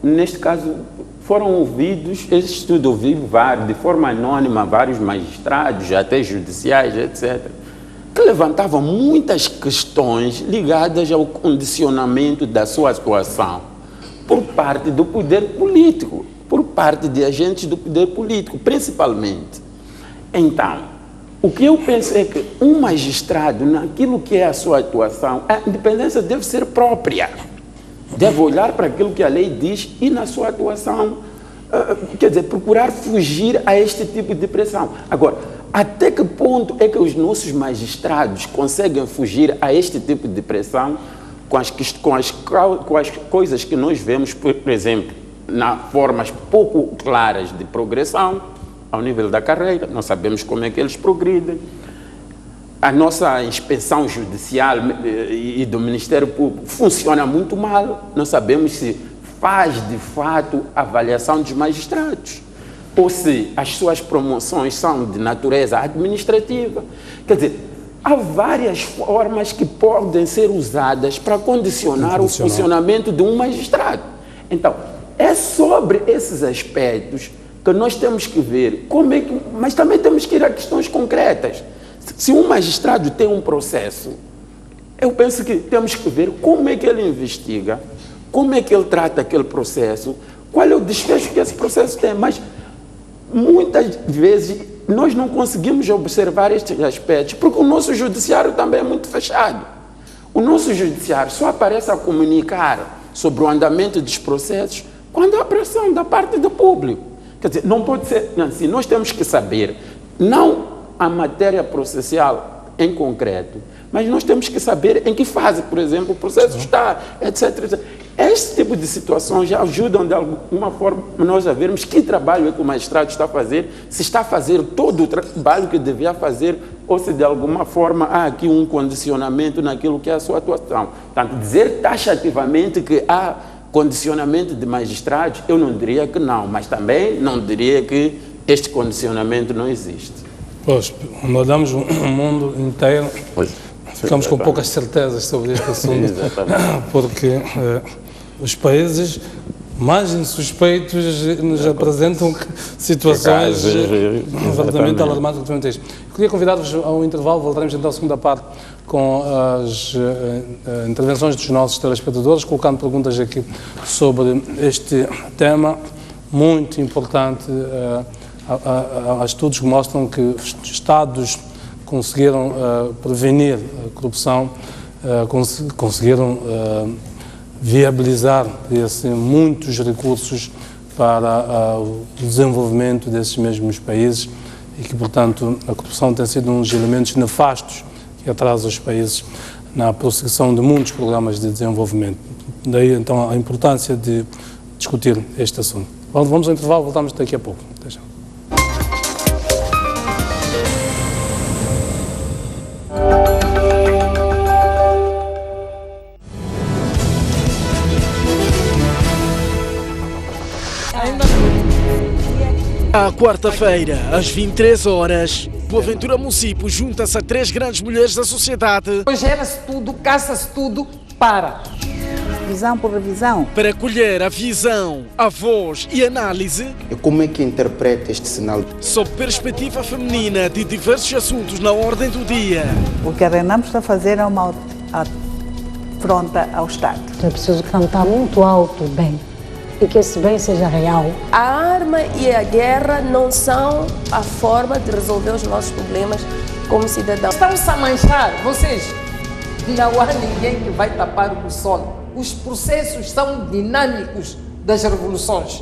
neste caso, foram ouvidos, esse estudo ouviu de forma anônima vários magistrados, até judiciais, etc., que levantavam muitas questões ligadas ao condicionamento da sua atuação por parte do poder político, por parte de agentes do poder político, principalmente. Então, o que eu penso é que um magistrado, naquilo que é a sua atuação, a independência deve ser própria. Deve olhar para aquilo que a lei diz e, na sua atuação, quer dizer, procurar fugir a este tipo de pressão. Agora, até que ponto é que os nossos magistrados conseguem fugir a este tipo de pressão com as coisas que nós vemos, por exemplo, nas formas pouco claras de progressão ao nível da carreira? Nós sabemos como é que eles progridem. A nossa inspeção judicial e do Ministério Público funciona muito mal. Não sabemos se faz, de fato, avaliação dos magistrados ou se as suas promoções são de natureza administrativa. Quer dizer, há várias formas que podem ser usadas para condicionar o funcionamento de um magistrado. Então, é sobre esses aspectos que nós temos que ver como é que... Mas também temos que ir a questões concretas. Se um magistrado tem um processo, eu penso que temos que ver como é que ele investiga, como é que ele trata aquele processo, qual é o desfecho que esse processo tem. Mas muitas vezes nós não conseguimos observar estes aspectos, porque o nosso judiciário também é muito fechado. O nosso judiciário só aparece a comunicar sobre o andamento dos processos quando há pressão da parte do público. Quer dizer, não pode ser assim. Nós temos que saber, não a matéria processual em concreto, mas nós temos que saber em que fase, por exemplo, o processo está, etc, etc. Este tipo de situações já ajudam de alguma forma nós a vermos que trabalho é que o magistrado está a fazer, se está a fazer todo o trabalho que devia fazer ou se de alguma forma há aqui um condicionamento naquilo que é a sua atuação. Portanto, dizer taxativamente que há condicionamento de magistrados, eu não diria que não, mas também não diria que este condicionamento não existe. Pois, quando olhamos o mundo inteiro, ficamos com poucas certezas sobre este assunto, porque os países mais insuspeitos nos apresentam situações verdadeiramente alarmantes relativamente a isto. Queria convidar-vos a um intervalo, voltaremos então à segunda parte com as intervenções dos nossos telespectadores, colocando perguntas aqui sobre este tema muito importante. Há estudos que mostram que Estados conseguiram prevenir a corrupção, conseguiram viabilizar muitos recursos para o desenvolvimento desses mesmos países e que, portanto, a corrupção tem sido um dos elementos nefastos que atrasa os países na prossecução de muitos programas de desenvolvimento. Daí, então, a importância de discutir este assunto. Vamos ao intervalo, voltamos daqui a pouco. Até já. À quarta-feira, às 23 horas, Boaventura Município junta-se a 3 grandes mulheres da sociedade. Gera-se tudo, caça-se tudo, para. Visão por revisão. Para colher a visão, a voz e análise. E como é que interpreta este sinal? Sob perspectiva feminina de diversos assuntos na ordem do dia. O que a Renam está a fazer é uma afronta ao Estado. É preciso cantar muito alto o bem. E que esse bem seja real. A arma e a guerra não são a forma de resolver os nossos problemas como cidadãos. Estão-se a manchar, vocês. Não há ninguém que vai tapar o sol. Os processos são dinâmicos das revoluções.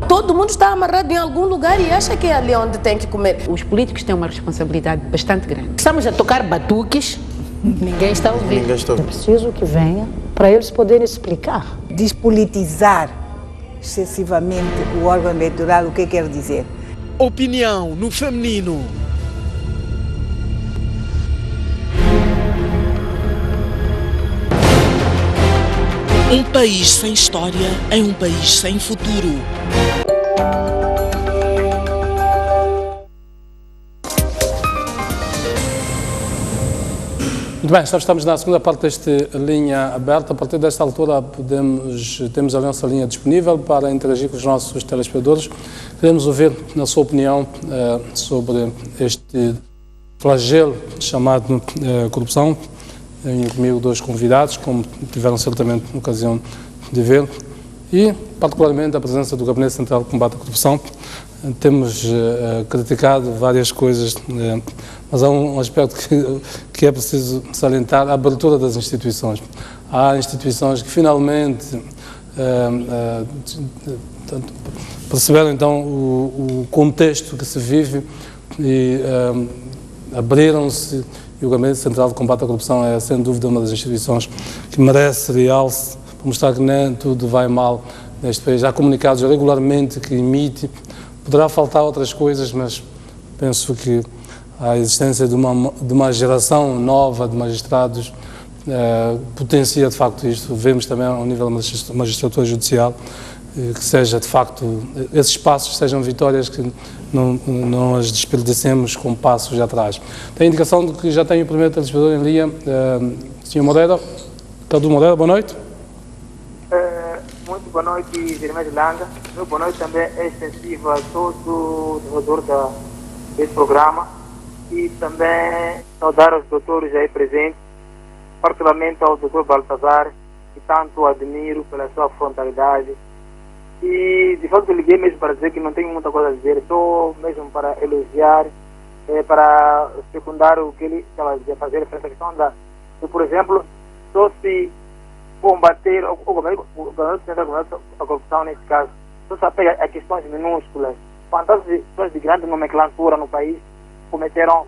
Todo mundo está amarrado em algum lugar e acha que é ali onde tem que comer. Os políticos têm uma responsabilidade bastante grande. Estamos a tocar batuques, ninguém está ouvindo. É preciso que venha para eles poderem explicar. Despolitizar excessivamente o órgão eleitoral, o que quer dizer? Opinião no feminino. Um país sem história é um país sem futuro. Muito bem, estamos na segunda parte desta linha aberta. A partir desta altura temos a nossa linha disponível para interagir com os nossos telespectadores. Queremos ouvir a sua opinião sobre este flagelo chamado corrupção. Tenho comigo 2 convidados, como tiveram certamente ocasião de ver, e particularmente a presença do Gabinete Central de Combate à Corrupção. Temos criticado várias coisas, mas há um aspecto que é preciso salientar: a abertura das instituições. Há instituições que finalmente perceberam então o contexto que se vive e abriram-se, e o Gabinete Central de Combate à Corrupção é sem dúvida uma das instituições que merece realce para mostrar que nem tudo vai mal neste país. Há comunicados regularmente que emite. Poderá faltar outras coisas, mas penso que a existência de uma geração nova de magistrados potencia de facto isto. Vemos também ao nível da magistratura judicial que seja de facto, esses passos sejam vitórias que não as desperdicemos com passos atrás. Tem indicação de que já tem o primeiro telespectador em linha, Sr. Moreira. Cadu Moreira, boa noite. Muito boa noite, Jeremias Langa. Meu boa noite também é extensiva a todo o desenvolvedor desse programa e também saudar os doutores aí presentes, particularmente ao doutor Baltazar, que tanto admiro pela sua frontalidade E de facto liguei mesmo para dizer que não tenho muita coisa a dizer, só mesmo para elogiar, para secundar o que ele estava a dizer, fazer essa questão de, por exemplo, só se combater, ou a corrupção nesse caso, só se apega a questões minúsculas. Quantas pessoas de grande nomenclatura no país cometeram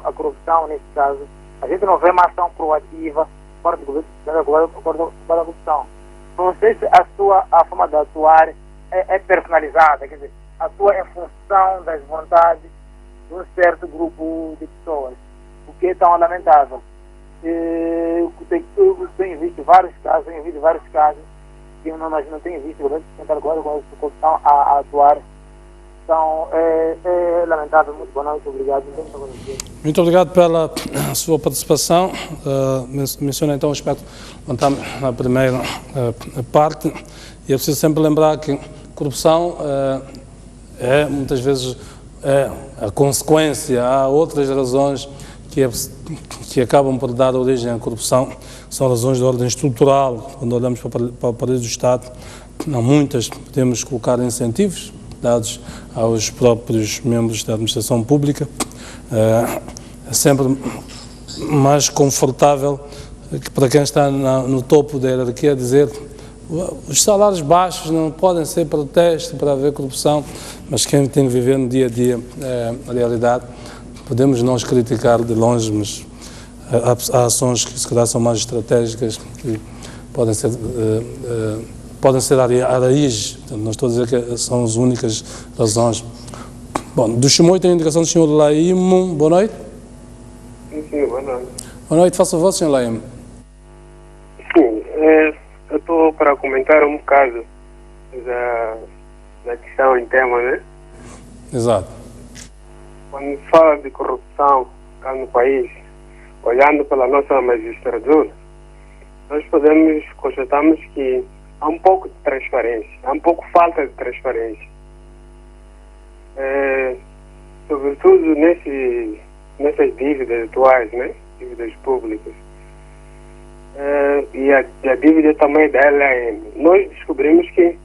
a corrupção nesse caso? A gente não vê uma ação proativa para a corrupção. Não sei se a forma de atuar é personalizada, quer dizer, atua em função das vontades de um certo grupo de pessoas, o que é tão lamentável. Eu tenho visto vários casos, que nós não temos visto, tentar agora com a corrupção a atuar. Então, é lamentável. Muito boa noite, obrigado. Muito obrigado pela sua participação. Menciona então o aspecto levantado na primeira parte, e é preciso sempre lembrar que corrupção muitas vezes a consequência, há outras razões que acabam por dar origem à corrupção, são razões de ordem estrutural. Quando olhamos para o aparelho do Estado, há muitas, podemos colocar incentivos dados aos próprios membros da administração pública. É sempre mais confortável que para quem está no topo da hierarquia dizer os salários baixos não podem ser pretexto para haver corrupção, mas quem tem que viver no dia a dia a realidade. Podemos não os criticar de longe, mas há ações que se calhar são mais estratégicas, que podem ser a raiz. Não estou a dizer que são as únicas razões. Bom, do Chimoio tem a indicação do Sr. Laimo. Boa noite. Sim, boa noite. Boa noite, faça a voz, Sr. Laimo. Sim, eu estou para comentar um caso da questão em tema, né? Exato. Quando se fala de corrupção cá no país, olhando pela nossa magistratura, nós constatamos que há um pouco de transparência, há um pouco falta de transparência. Sobretudo nessas dívidas atuais, né? Dívidas públicas. E a dívida também da LAM. Nós descobrimos que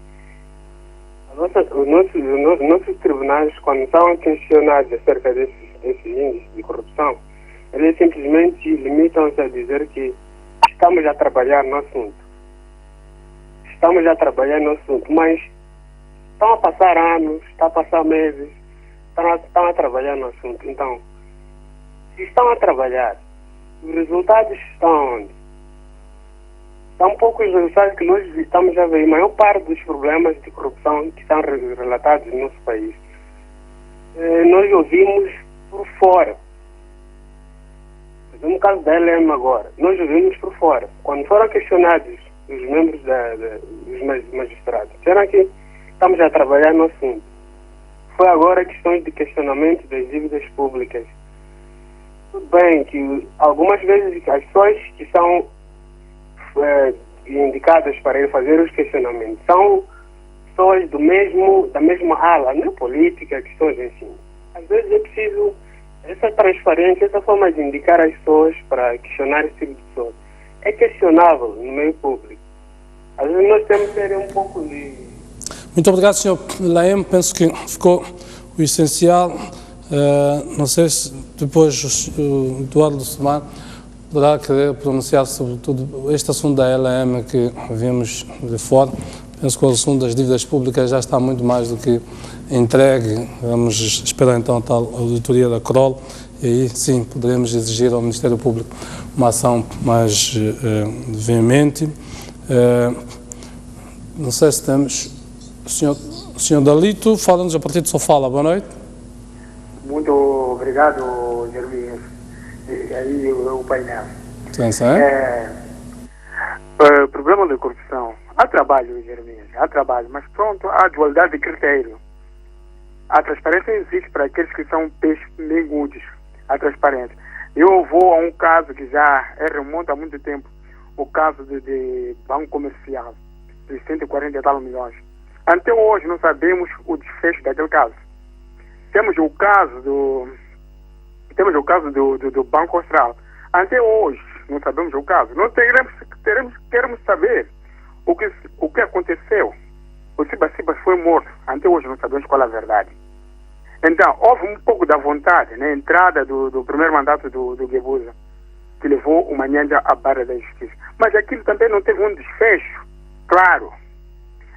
os nossos tribunais, quando são questionados acerca desses índices de corrupção, eles simplesmente limitam-se a dizer que estamos a trabalhar no assunto. Estamos a trabalhar no assunto, mas estão a passar anos, estão a passar meses, estão a trabalhar no assunto. Então, se estão a trabalhar, os resultados estão onde? São poucos os resultados que nós estamos a ver. A maior parte dos problemas de corrupção que são relatados no nosso país, nós ouvimos por fora. No caso da LM agora, nós ouvimos por fora. Quando foram questionados os membros dos magistrados, disseram que estamos a trabalhar no assunto. Foi agora questões de questionamento das dívidas públicas. Tudo bem que algumas vezes as pessoas que são indicadas para ir fazer os questionamentos são pessoas da mesma ala, não é política, questões de ensino. Às vezes é preciso essa transparência, essa forma de indicar as pessoas para questionar esse tipo de pessoas. É questionável no meio público. Às vezes nós temos que ter um pouco de... Muito obrigado, Sr. Laem. Penso que ficou o essencial. Não sei se depois o Eduardo Semar poderá querer pronunciar sobre tudo este assunto da LM que vimos de fora. Penso que o assunto das dívidas públicas já está muito mais do que entregue. Vamos esperar então a tal auditoria da CROL e aí sim poderemos exigir ao Ministério Público uma ação mais veemente. Não sei se temos... O senhor Dalito, fala-nos a partir de Sofala. Boa noite. Muito obrigado, Jeremias. E aí o painel. Problema da corrupção. Há trabalho, Jeremias, há trabalho, mas pronto, há dualidade de critério. A transparência existe para aqueles que são peixes meigudos. A transparência. Eu vou a um caso que já remonta há muito tempo, o caso de banco comercial, de 140 e tal milhões. Até hoje não sabemos o desfecho daquele caso. Temos o caso do Banco Austral. Até hoje não sabemos o caso. Nós queremos saber o que aconteceu. o Siba foi morto. Até hoje não sabemos qual é a verdade. Então, houve um pouco da vontade na entrada do primeiro mandato do Guebuza, que levou o Manhanja à barra da justiça. Mas aquilo também não teve um desfecho, claro.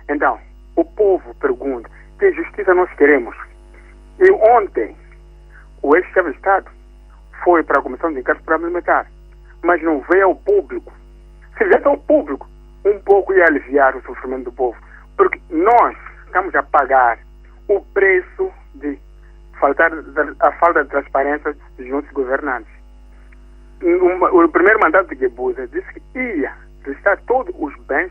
Então, o povo pergunta, que justiça nós queremos? E ontem, o ex-chefe de Estado foi para a Comissão de Inquérito Parlamentar, mas não veio ao público. Se viesse ao público, um pouco ia aliviar o sofrimento do povo. Porque nós estamos a pagar o preço de a falta de transparência dos nossos governantes. O primeiro mandato de Guebuza disse que ia registrar todos os bens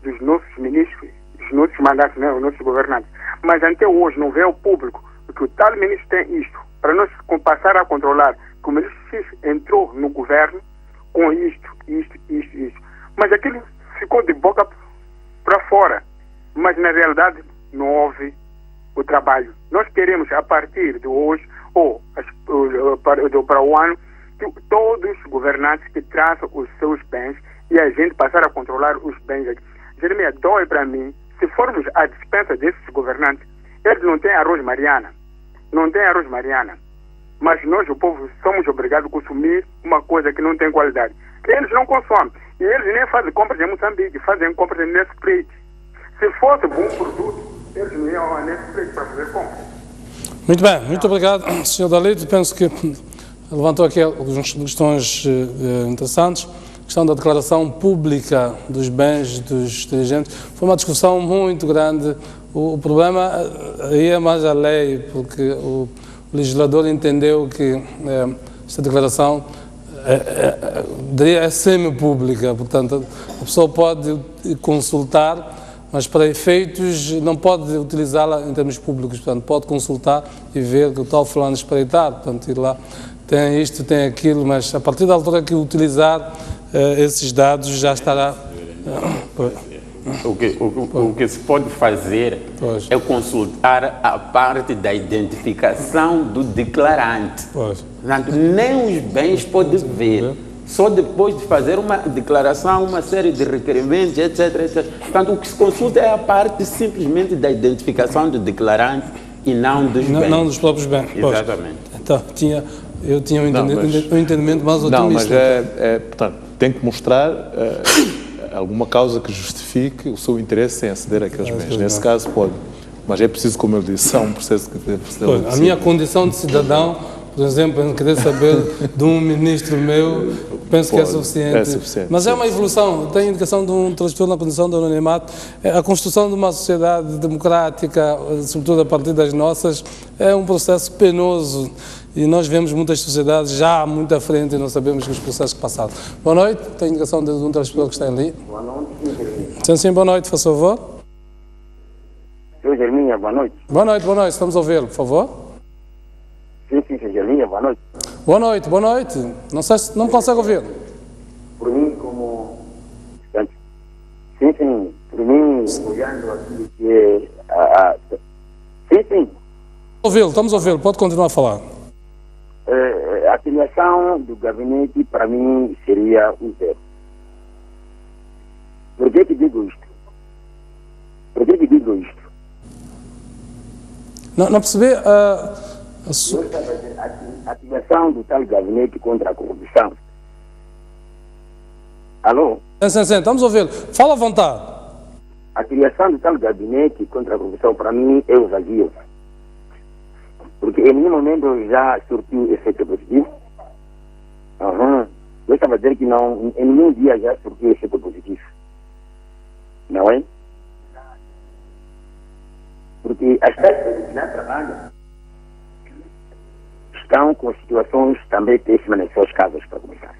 dos nossos ministros, dos nossos mandatos, né, os nossos governantes. Mas até hoje não veio ao público que o tal ministro tem isto. Para nós passar a controlar que o ministro X entrou no governo com isto. Mas aquilo ficou de boca para fora. Mas na realidade não houve o trabalho. Nós queremos, a partir de hoje, para o ano, que todos os governantes que traçam os seus bens e a gente passar a controlar os bens aqui. Jeremias, dói para mim, se formos à dispensa desses governantes, eles não têm arroz Mariana. Não tem arroz Mariana. Mas nós, o povo, somos obrigados a consumir uma coisa que não tem qualidade. Eles não consomem. E eles nem fazem compras em Moçambique, fazem compras em Nespresso. Se fosse bom produto, eles não iam a Nespresso para fazer compras. Muito bem, muito obrigado, Sr. Dalito. Penso que levantou aqui algumas questões interessantes. A questão da declaração pública dos bens dos dirigentes foi uma discussão muito grande. O problema aí é mais a lei, porque o legislador entendeu que esta declaração é semi-pública, portanto a pessoa pode consultar, mas para efeitos não pode utilizá-la em termos públicos, portanto pode consultar e ver que o tal fulano espreitar, portanto ir lá, tem isto, tem aquilo, mas a partir da altura que utilizar esses dados já estará... O que se pode fazer é consultar a parte da identificação do declarante. Portanto, nem os bens pode ver. Só depois de fazer uma declaração, uma série de requerimentos, etc. Portanto, o que se consulta é a parte simplesmente da identificação do declarante e não dos bens. Não dos próprios bens. Exatamente. Então, eu tinha um entendimento mais otimista. Não, mas portanto, tem que mostrar alguma causa que justifique o seu interesse em aceder àqueles bens. Nesse caso, pode. Mas é preciso, como eu disse, há um processo que deve ser... A minha condição de cidadão, por exemplo, em querer saber de um ministro meu, penso que é suficiente. É suficiente. Mas é uma evolução. Tem indicação de um transtorno na condição do anonimato. A construção de uma sociedade democrática, sobretudo a partir das nossas, é um processo penoso. E nós vemos muitas sociedades já muito à frente e não sabemos os processos que passaram. Boa noite. Tem indicação de um transportador que está ali. Boa noite. Sim, boa noite, faz favor. Senhor Germinha, boa noite. Boa noite, estamos a ouvi-lo, por favor. Sim, senhor Germinha, boa noite. Boa noite. Não sei se não consegue ouvir. Por mim, como... Sim, por mim, olhando aquilo que é... Sim. Estamos a ouvi-lo, pode continuar a falar. A criação do gabinete, para mim, seria um zero. Por que digo isto? Não percebi a criação do tal gabinete contra a corrupção. Alô? Sim, estamos a ouvi-lo. Fala à vontade. A criação do tal gabinete contra a corrupção, para mim, é um vazio. Porque em nenhum momento já surtiu efeito positivo. Eu estava a dizer que não, em nenhum dia já surtiu efeito positivo. Não é? Porque as pessoas que já trabalham estão com situações também péssimas nas suas casas, para começar.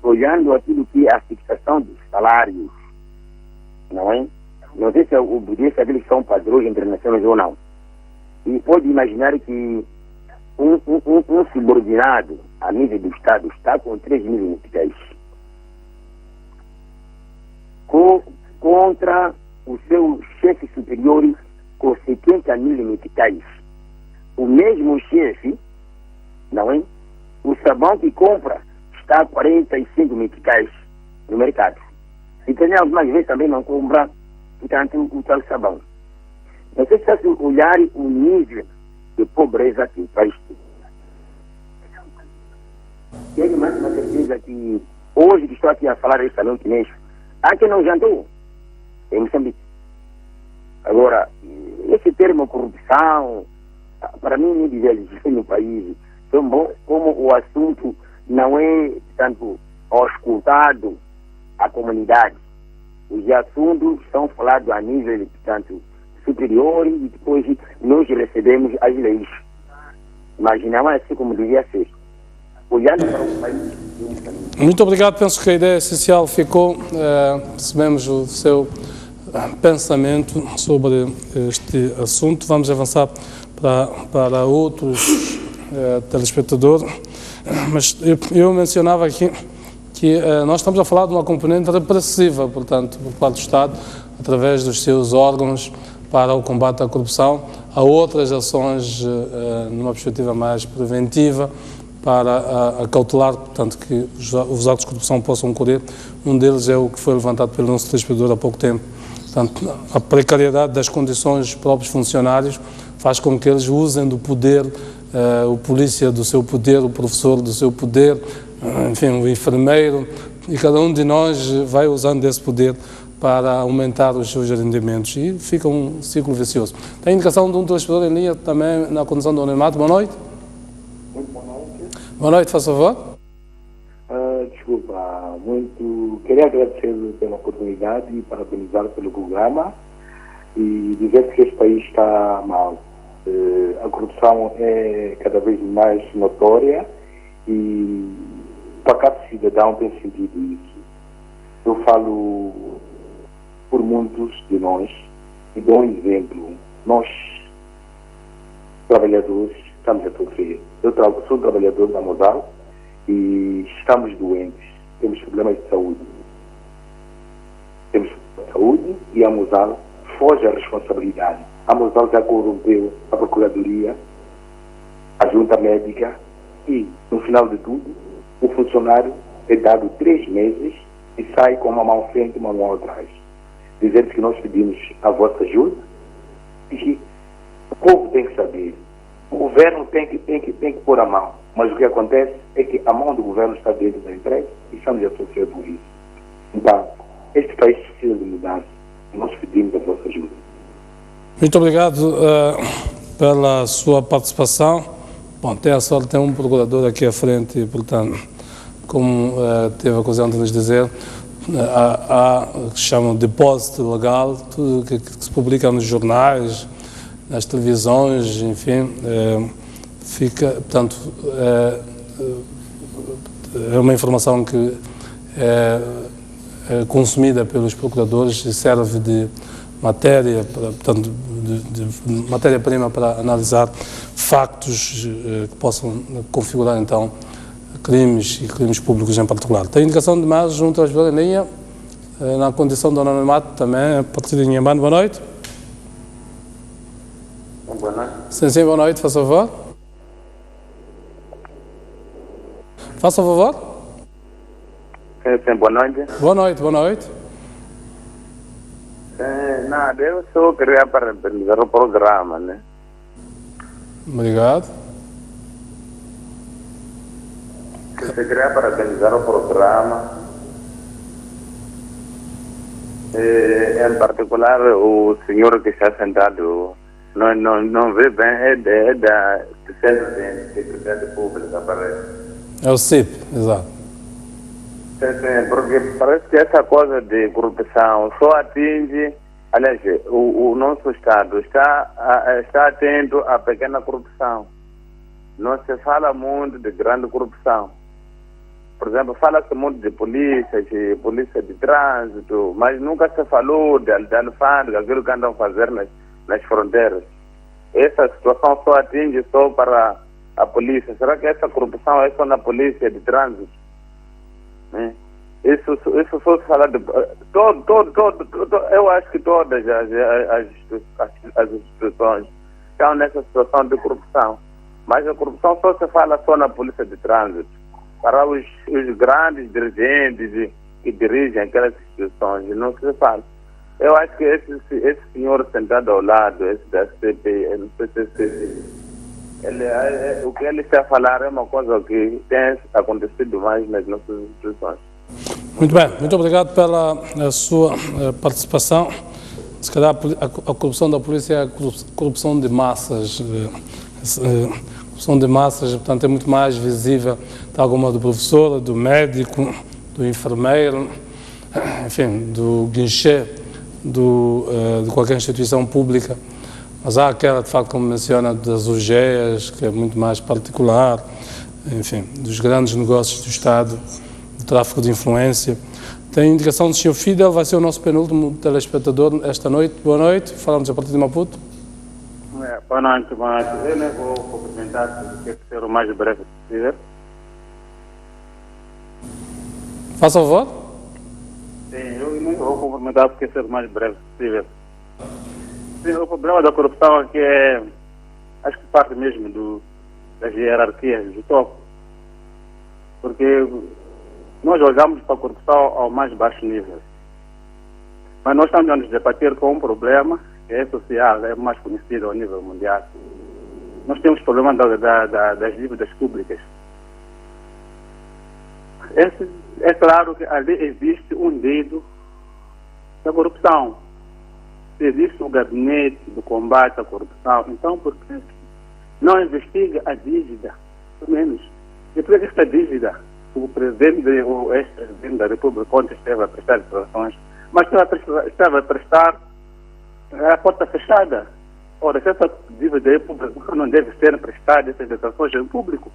Olhando aquilo que é a fixação dos salários, não é? Não sei se o budista deles são padrões internacionais ou não. E pode imaginar que um subordinado a nível do Estado está com 3 mil meticais contra o seu chefe superior com 70 mil meticais. O mesmo chefe, não é? O sabão que compra está a 45 meticais no mercado. E tem algumas vezes também não compra portanto, o tal sabão. Não sei se olhar o nível de pobreza que o país tem. Tenho mais uma certeza que hoje que estou aqui a falar este salão chinês, há quem não jantou em Moçambique. Agora, esse termo corrupção, para mim, me dizer no país, tão bom como o assunto não é tanto auscultado à comunidade. Os assuntos são falados a nível, portanto, superior e depois nós recebemos as leis. Mas não é assim como devia ser. Olhando para o país. Muito obrigado. Penso que a ideia essencial ficou. Recebemos o seu pensamento sobre este assunto. Vamos avançar para outros telespectadores. Mas eu mencionava aqui que nós estamos a falar de uma componente repressiva, portanto, por parte do Estado, através dos seus órgãos para o combate à corrupção. Há outras ações numa perspectiva mais preventiva para acautelar, portanto, que os atos de corrupção possam ocorrer. Um deles é o que foi levantado pelo nosso telespectador há pouco tempo. Portanto, a precariedade das condições dos próprios funcionários faz com que eles usem do poder, o polícia do seu poder, o professor do seu poder, enfim, o enfermeiro, e cada um de nós vai usando desse poder para aumentar os seus rendimentos e fica um ciclo vicioso. Tem indicação de um telespectador em linha também na condição do anonimato. Boa noite. Muito boa noite. Boa noite, faz favor. Desculpa, queria agradecer pela oportunidade e parabenizar pelo programa e dizer que este país está mal. A corrupção é cada vez mais notória e para cada cidadão tem sentido isso. Eu falo por muitos de nós e dou um exemplo. Nós, trabalhadores, estamos a sofrer. Eu sou trabalhador da Mosal e estamos doentes, temos problemas de saúde. Temos saúde e a Mosal foge à responsabilidade. A Mosal já corrompeu a Procuradoria, a Junta Médica e, no final de tudo, o funcionário é dado 3 meses e sai com uma mão frente e uma mão atrás. Dizendo que nós pedimos a vossa ajuda e que o povo tem que saber. O governo tem que pôr a mão. Mas o que acontece é que a mão do governo está dentro da empresa e estamos a sofrer por isso. Então, este país precisa de mudança e nós pedimos a vossa ajuda. Muito obrigado pela sua participação. Bom, tem a sorte de ter um procurador aqui à frente e, portanto, como teve a ocasião de nos dizer, há o que se chama depósito legal, tudo que se publica nos jornais, nas televisões, enfim, fica, portanto, é uma informação que é consumida pelos procuradores e serve de matéria, portanto, de matéria-prima para analisar factos que possam configurar, então, crimes e crimes públicos em particular. Tem indicação de mais junto às em linha, na condição do anonimato também, a partir de Inhambane. Boa noite. Boa noite. Sim, boa noite, faça favor. Faça favor. Sim, boa noite. Boa noite, boa noite. Nada, eu só queria parabenizar o programa, né? Obrigado. Eu queria parabenizar o programa. Em particular, o senhor que está sentado não vê bem, é da Centro de Seguridade Pública, parece. É o CIP, exato. Sim, porque parece que essa coisa de corrupção só atinge, aliás, o nosso Estado está atento à pequena corrupção. Não se fala muito de grande corrupção. Por exemplo, fala-se muito de polícia de trânsito, mas nunca se falou de alfândega, aquilo que andam a fazer nas fronteiras. Essa situação só atinge só para a polícia. Será que essa corrupção é só na polícia de trânsito? Isso só se fala de... eu acho que todas as instituições estão nessa situação de corrupção. Mas a corrupção só se fala só na polícia de trânsito. Para os grandes dirigentes que dirigem aquelas instituições, não se fala. Eu acho que esse senhor sentado ao lado, esse da CPI, não sei se o que ele está a falar é uma coisa que tem acontecido mais nas nossas instituições. Muito bem, muito obrigado pela sua participação. Se calhar a corrupção da polícia é a corrupção de massas. Corrupção de massas, portanto, é muito mais visível, tal como a do professor, do médico, do enfermeiro, enfim, do guichê de qualquer instituição pública. Mas há aquela, de facto, como menciona, das UGEAs, que é muito mais particular, enfim, dos grandes negócios do Estado, do tráfico de influência. Tem indicação do Sr. Fidel, vai ser o nosso penúltimo telespectador esta noite. Boa noite, falamos a partir de Maputo. Boa noite, boa noite. Eu nem vou cumprimentar, porque quero ser o mais breve possível. Faça favor. Sim, eu nem vou cumprimentar, porque quero ser o mais breve possível. Sim, o problema da corrupção aqui é, acho que parte mesmo das hierarquias do topo. Porque nós olhamos para a corrupção ao mais baixo nível. Mas nós estamos a nos debater com um problema que é social, é mais conhecido ao nível mundial. Nós temos o problema das dívidas públicas. É claro que ali existe um dedo da corrupção. Existe o gabinete do combate à corrupção. Então, por que não investiga a dívida, pelo menos? Depois desta dívida, o presidente ou o ex-presidente da República ontem esteve a prestar declarações, mas estava a prestar a porta fechada. Ora, se essa dívida é pública, não deve ser prestada essas declarações em público.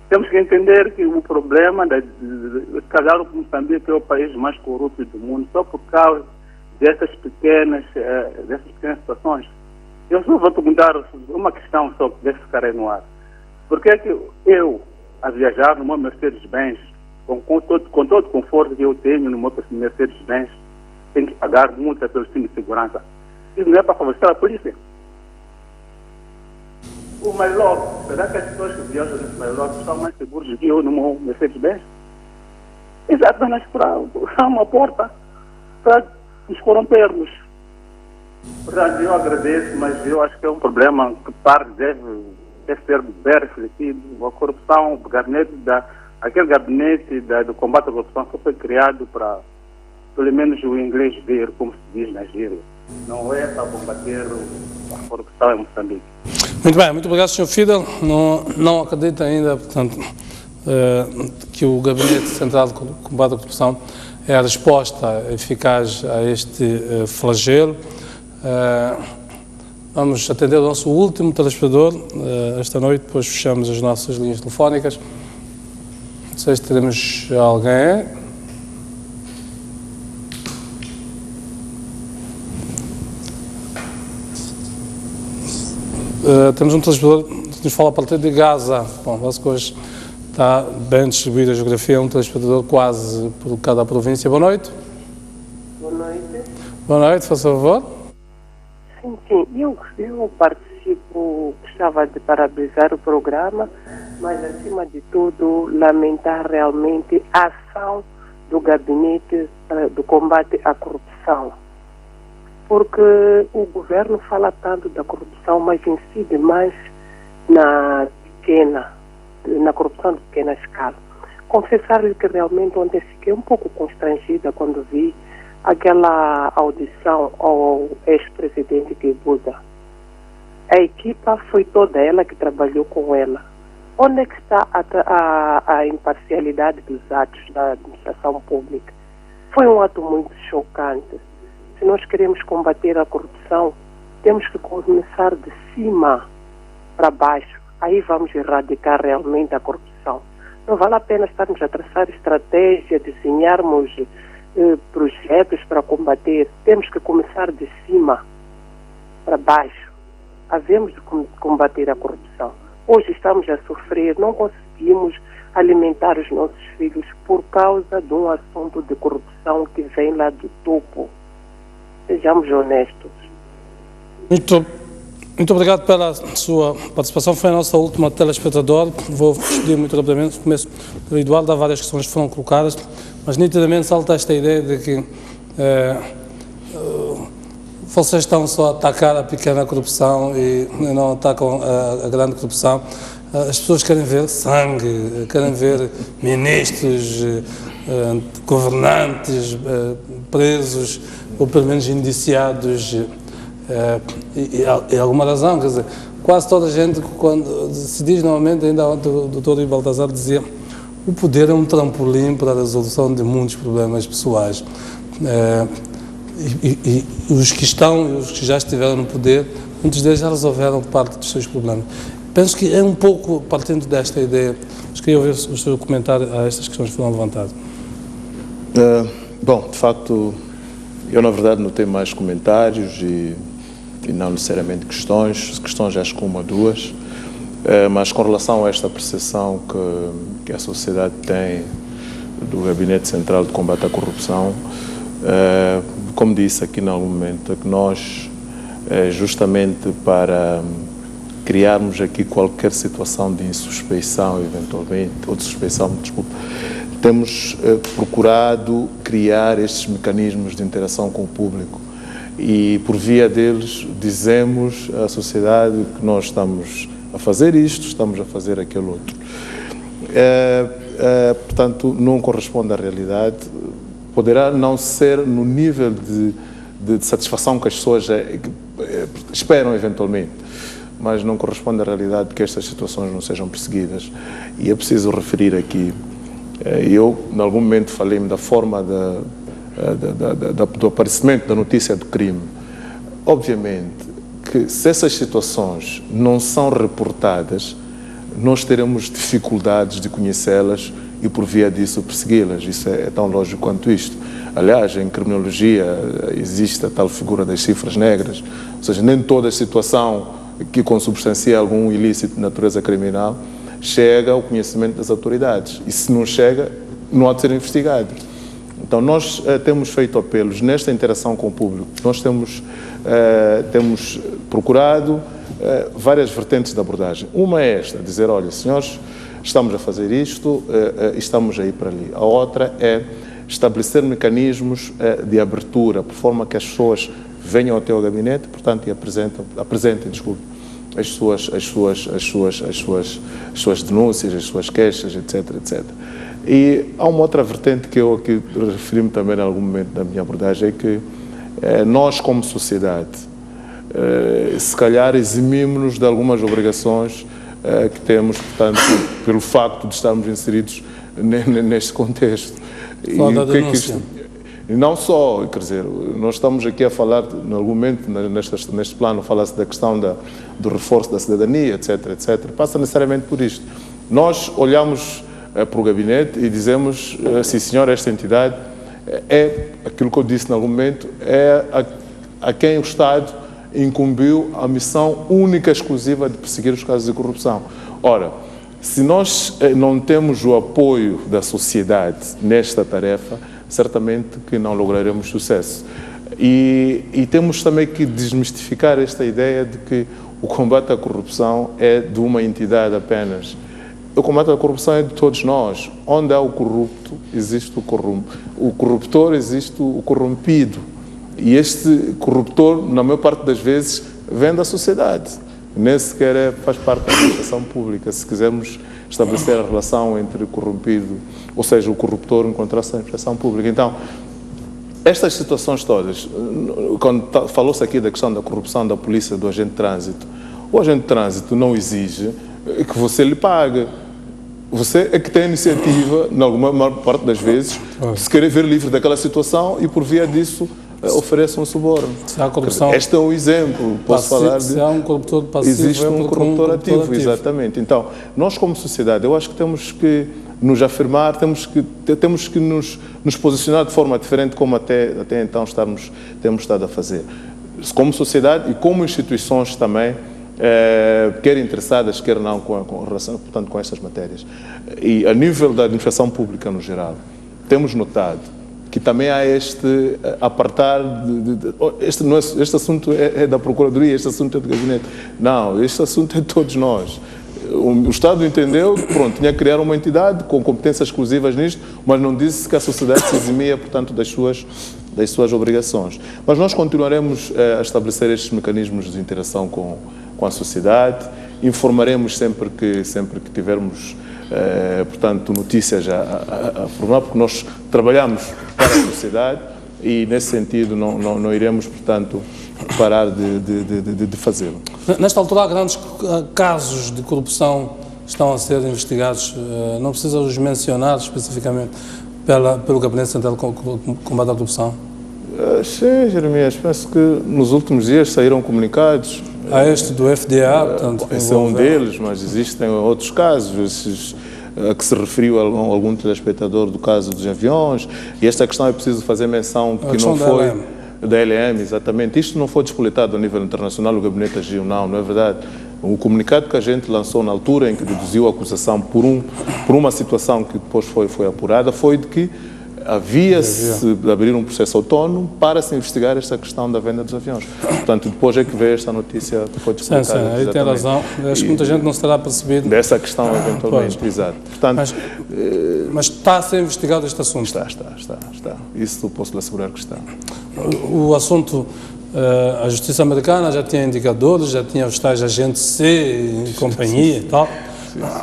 Temos que entender que o problema, calhar o Moçambique é o país mais corrupto do mundo, só por causa dessas pequenas situações. Eu só vou perguntar uma questão só que deve ficar aí no ar. Por que é que eu, a viajar no meu Mercedes-Benz, com todo o conforto que eu tenho no meu Mercedes-Benz, tenho que pagar multa pelo sistema de segurança? Isso não é para favorecer a polícia? O Mailog, será que as pessoas que viajam nesse Mailog estão mais seguros do que eu no meu Mercedes-Benz? Isso é apenas para uma porta para nos corrompermos. Portanto, eu agradeço, mas eu acho que é um problema que deve ser bem refletido. A corrupção, o gabinete aquele gabinete do combate à corrupção só foi criado para, pelo menos, o inglês ver, como se diz na gíria. Não é para combater a corrupção em Moçambique. Muito bem, muito obrigado, Sr. Fidel. Não acredito ainda, portanto, que o Gabinete Central de Combate à Corrupção é a resposta eficaz a este flagelo. Vamos atender o nosso último telespectador esta noite, depois fechamos as nossas linhas telefónicas. Não sei se teremos alguém. Temos um telespectador que nos fala a partir de Gaza. Bom, parece que hoje está bem distribuída a geografia, um telespectador quase por cada província. Boa noite. Boa noite. Boa noite, faça favor. Sim, eu participo, gostava de parabenizar o programa, mas acima de tudo lamentar realmente a ação do Gabinete do Combate à Corrupção. Porque o governo fala tanto da corrupção, mas incide mais na corrupção de pequena escala. Confessar-lhe que realmente ontem fiquei um pouco constrangida quando vi aquela audição ao ex-presidente Guebuza. A equipa foi toda ela que trabalhou com ela. Onde é que está a imparcialidade dos atos da administração pública? Foi um ato muito chocante. Se nós queremos combater a corrupção, temos que começar de cima para baixo. Aí vamos erradicar realmente a corrupção. Não vale a pena estarmos a traçar estratégia, desenharmos projetos para combater. Temos que começar de cima para baixo. Havemos de combater a corrupção. Hoje estamos a sofrer, não conseguimos alimentar os nossos filhos por causa de um assunto de corrupção que vem lá do topo. Sejamos honestos. Muito obrigado pela sua participação. Foi a nossa última telespectadora. Vou despedir muito rapidamente. Começo do Eduardo. Há várias questões que foram colocadas. Mas nitidamente salta esta ideia de que vocês estão só a atacar a pequena corrupção e não atacam a grande corrupção. As pessoas querem ver sangue, querem ver ministros, governantes presos ou pelo menos indiciados e alguma razão, quer dizer, quase toda a gente, quando se diz normalmente, ainda ontem o Dr. Ivo Baltazar dizia, o poder é um trampolim para a resolução de muitos problemas pessoais. E os que estão e os que já estiveram no poder, muitos deles já resolveram parte dos seus problemas. Penso que é um pouco partindo desta ideia, mas queria ouvir o seu comentário a estas questões que foram levantadas. Bom, de facto, eu na verdade não tenho mais comentários e não necessariamente questões acho que uma ou duas, mas com relação a esta percepção que a sociedade tem do Gabinete Central de Combate à Corrupção, como disse aqui em algum momento, é que nós, justamente para criarmos aqui qualquer situação de insuspeição, eventualmente, ou de suspeição, desculpa, temos procurado criar estes mecanismos de interação com o público e, por via deles, dizemos à sociedade que nós estamos a fazer isto, estamos a fazer aquele outro. Portanto, não corresponde à realidade, poderá não ser no nível de satisfação que as pessoas esperam eventualmente, mas não corresponde à realidade que estas situações não sejam perseguidas. E é preciso referir aqui, eu, em algum momento, falei-me da forma do aparecimento da notícia do crime. Obviamente que se essas situações não são reportadas, nós teremos dificuldades de conhecê-las e, por via disso, persegui-las. Isso é tão lógico quanto isto. Aliás, em criminologia existe a tal figura das cifras negras, ou seja, nem toda a situação que consubstancia algum ilícito de natureza criminal chega ao conhecimento das autoridades. E se não chega, não há de ser investigado. Então, nós temos feito apelos nesta interação com o público. Nós temos procurado várias vertentes de abordagem. Uma é esta, dizer, olha, senhores, estamos a fazer isto, estamos a ir para ali. A outra é estabelecer mecanismos de abertura, por forma que as pessoas venham até o gabinete, portanto, e apresentem, as suas denúncias, as suas queixas, etc, etc. E há uma outra vertente que eu aqui referi-me também em algum momento da minha abordagem, é que nós, como sociedade, se calhar eximimos-nos de algumas obrigações que temos, portanto, pelo facto de estarmos inseridos neste contexto. Fala da denúncia. E não só, quer dizer, nós estamos aqui a falar, em algum momento, neste plano, fala-se da questão do reforço da cidadania, etc, etc. Passa necessariamente por isto. Nós olhamos para o gabinete e dizemos, sim senhor, esta entidade é, aquilo que eu disse em algum momento, é a quem o Estado incumbiu a missão única e exclusiva de perseguir os casos de corrupção. Ora, se nós não temos o apoio da sociedade nesta tarefa, certamente que não lograremos sucesso. E temos também que desmistificar esta ideia de que o combate à corrupção é de uma entidade apenas. O combate à corrupção é de todos nós. Onde há o corrupto, existe o corruptor, existe o corrompido. E este corruptor, na maior parte das vezes, vem da sociedade. Nem sequer faz parte da administração pública. Se quisermos estabelecer a relação entre o corrompido, ou seja, o corruptor, encontrar-se na administração pública. Então, estas situações todas, quando falou-se aqui da questão da corrupção da polícia, do agente de trânsito, o agente de trânsito não exige que você lhe pague. Você é que tem a iniciativa, na maior parte das vezes, de se querer ver livre daquela situação e, por via disso, oferece um suborno. Se há corrupção, este é um exemplo. Posso falar de... Se há um corruptor passivo, existe um corruptor ativo, exatamente. Então, nós como sociedade, eu acho que temos que nos afirmar, temos que nos posicionar de forma diferente como até então temos estado a fazer. Como sociedade e como instituições também, quer interessadas, quer não, com relação, portanto, com estas matérias. E a nível da administração pública no geral, temos notado que também há este apartar, este assunto é da Procuradoria, este assunto é do Gabinete. Não, este assunto é de todos nós. O Estado entendeu que, pronto, tinha que criar uma entidade com competências exclusivas nisto, mas não disse que a sociedade se eximia, portanto, das suas obrigações. Mas nós continuaremos a estabelecer estes mecanismos de interação com a sociedade, informaremos sempre que tivermos, portanto, notícias a formar, porque nós trabalhamos para a sociedade e, nesse sentido, não iremos, portanto, parar de fazê-lo. Nesta altura, há grandes casos de corrupção que estão a ser investigados. Não precisa os mencionar especificamente pelo Gabinete Central de Combate à Corrupção? Sim, Jeremias, penso que nos últimos dias saíram comunicados. Há este do FDA, portanto... Esse é um deles, mas existem outros casos, a que se referiu algum telespectador do caso dos aviões, e esta questão é preciso fazer menção que não foi... Da LM, exatamente. Isto não foi despoletado a nível internacional, o gabinete agiu, não é verdade. O comunicado que a gente lançou na altura em que deduziu a acusação por uma situação que depois foi apurada, foi de que havia-se de abrir um processo autónomo para se investigar esta questão da venda dos aviões. Portanto, depois é que veio esta notícia que foi despoletada. Sim, aí tem razão. Acho que muita gente não se terá percebido. Dessa questão, eventualmente, exato. Portanto, mas está a ser investigado este assunto? Está. Isso posso lhe assegurar que está. O assunto, a justiça americana já tinha indicadores, já tinha os tais agentes C e companhia e tal.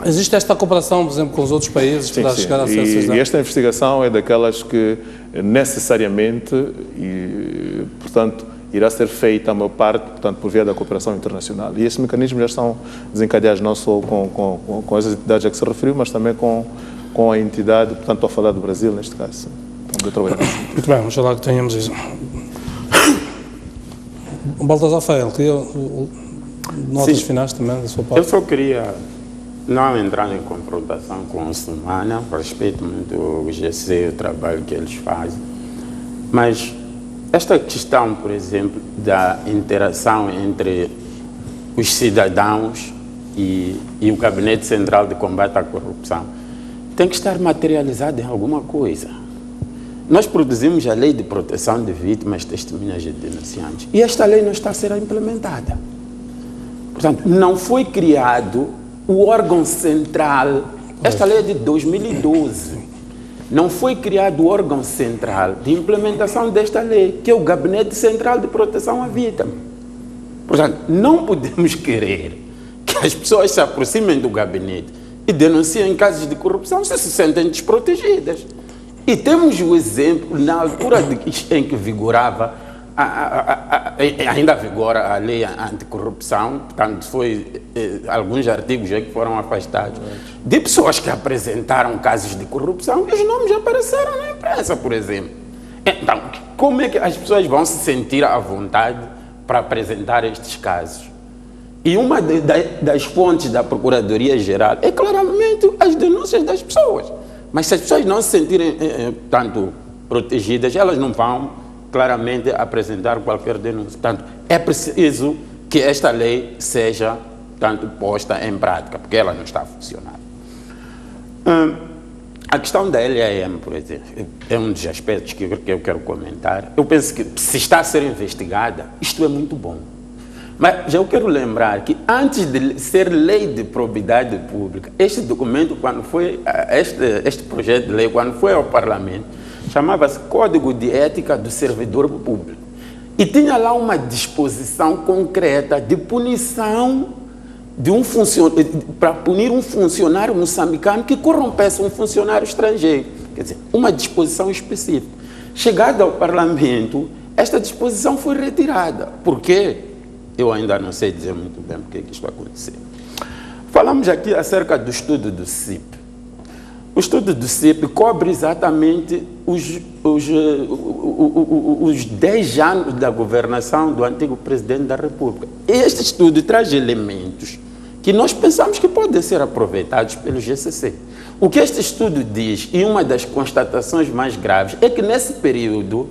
Existe esta cooperação, por exemplo, com os outros países para chegar a acessos? E esta investigação é daquelas que necessariamente, e, portanto, irá ser feita a maior parte, portanto, por via da cooperação internacional. E esses mecanismos já estão desencadeados não só com as entidades a que se referiu, mas também com a entidade, portanto, estou a falar do Brasil, neste caso. Muito bem, vamos lá que tenhamos isso. O Baltazar Fael, queria notas finais também da sua parte? Eu só queria não entrar em confrontação com o Sumana, respeito muito o GC, o trabalho que eles fazem, mas esta questão, por exemplo, da interação entre os cidadãos e o Gabinete Central de Combate à Corrupção tem que estar materializada em alguma coisa. Nós produzimos a Lei de Proteção de Vítimas, Testemunhas e Denunciantes, e esta lei não está a ser implementada. Portanto, não foi criado o órgão central, esta lei é de 2012, não foi criado o órgão central de implementação desta lei, que é o Gabinete Central de Proteção à Vítima. Portanto, não podemos querer que as pessoas se aproximem do gabinete e denunciem casos de corrupção se sentem desprotegidas. E temos o exemplo, na altura em que vigorava, ainda vigora a lei anticorrupção, portanto, alguns artigos já que foram afastados, de pessoas que apresentaram casos de corrupção e os nomes apareceram na imprensa, por exemplo. Então, como é que as pessoas vão se sentir à vontade para apresentar estes casos? E uma das fontes da Procuradoria-Geral é claramente as denúncias das pessoas. Mas se as pessoas não se sentirem tanto protegidas, elas não vão claramente apresentar qualquer denúncia. Portanto, é preciso que esta lei seja, tanto, posta em prática, porque ela não está a funcionar. A questão da LAM, por exemplo, é um dos aspectos que eu quero comentar. Eu penso que, se está a ser investigada, isto é muito bom. Mas já eu quero lembrar que, antes de ser lei de probidade pública, este documento, quando foi, este projeto de lei, quando foi ao Parlamento, chamava-se Código de Ética do Servidor Público. E tinha lá uma disposição concreta de punição de para punir um funcionário moçambicano que corrompesse um funcionário estrangeiro. Quer dizer, uma disposição específica. Chegada ao Parlamento, esta disposição foi retirada. Por quê? Eu ainda não sei dizer muito bem porque que isto aconteceu. Falamos aqui acerca do estudo do CIP. O estudo do CIP cobre exatamente os 10 anos da governação do antigo presidente da República. Este estudo traz elementos que nós pensamos que podem ser aproveitados pelo GCC. O que este estudo diz, e uma das constatações mais graves, é que nesse período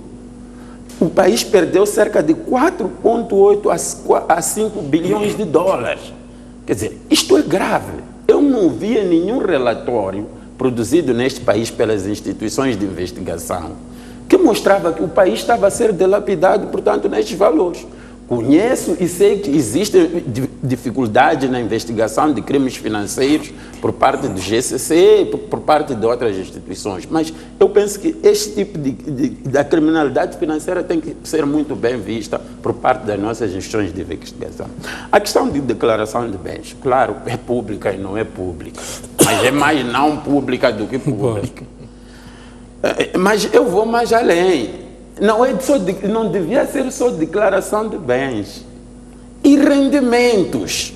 o país perdeu cerca de 4,8 a 5 bilhões de dólares. Quer dizer, isto é grave. Eu não via nenhum relatório produzido neste país pelas instituições de investigação que mostrava que o país estava a ser dilapidado, portanto, nestes valores. Conheço e sei que existem dificuldades na investigação de crimes financeiros por parte do GCC e por parte de outras instituições. Mas eu penso que este tipo da criminalidade financeira tem que ser muito bem vista por parte das nossas instituições de investigação. A questão de declaração de bens, claro, é pública e não é pública, mas é mais não pública do que pública. Mas eu vou mais além. Não devia ser só declaração de bens e rendimentos.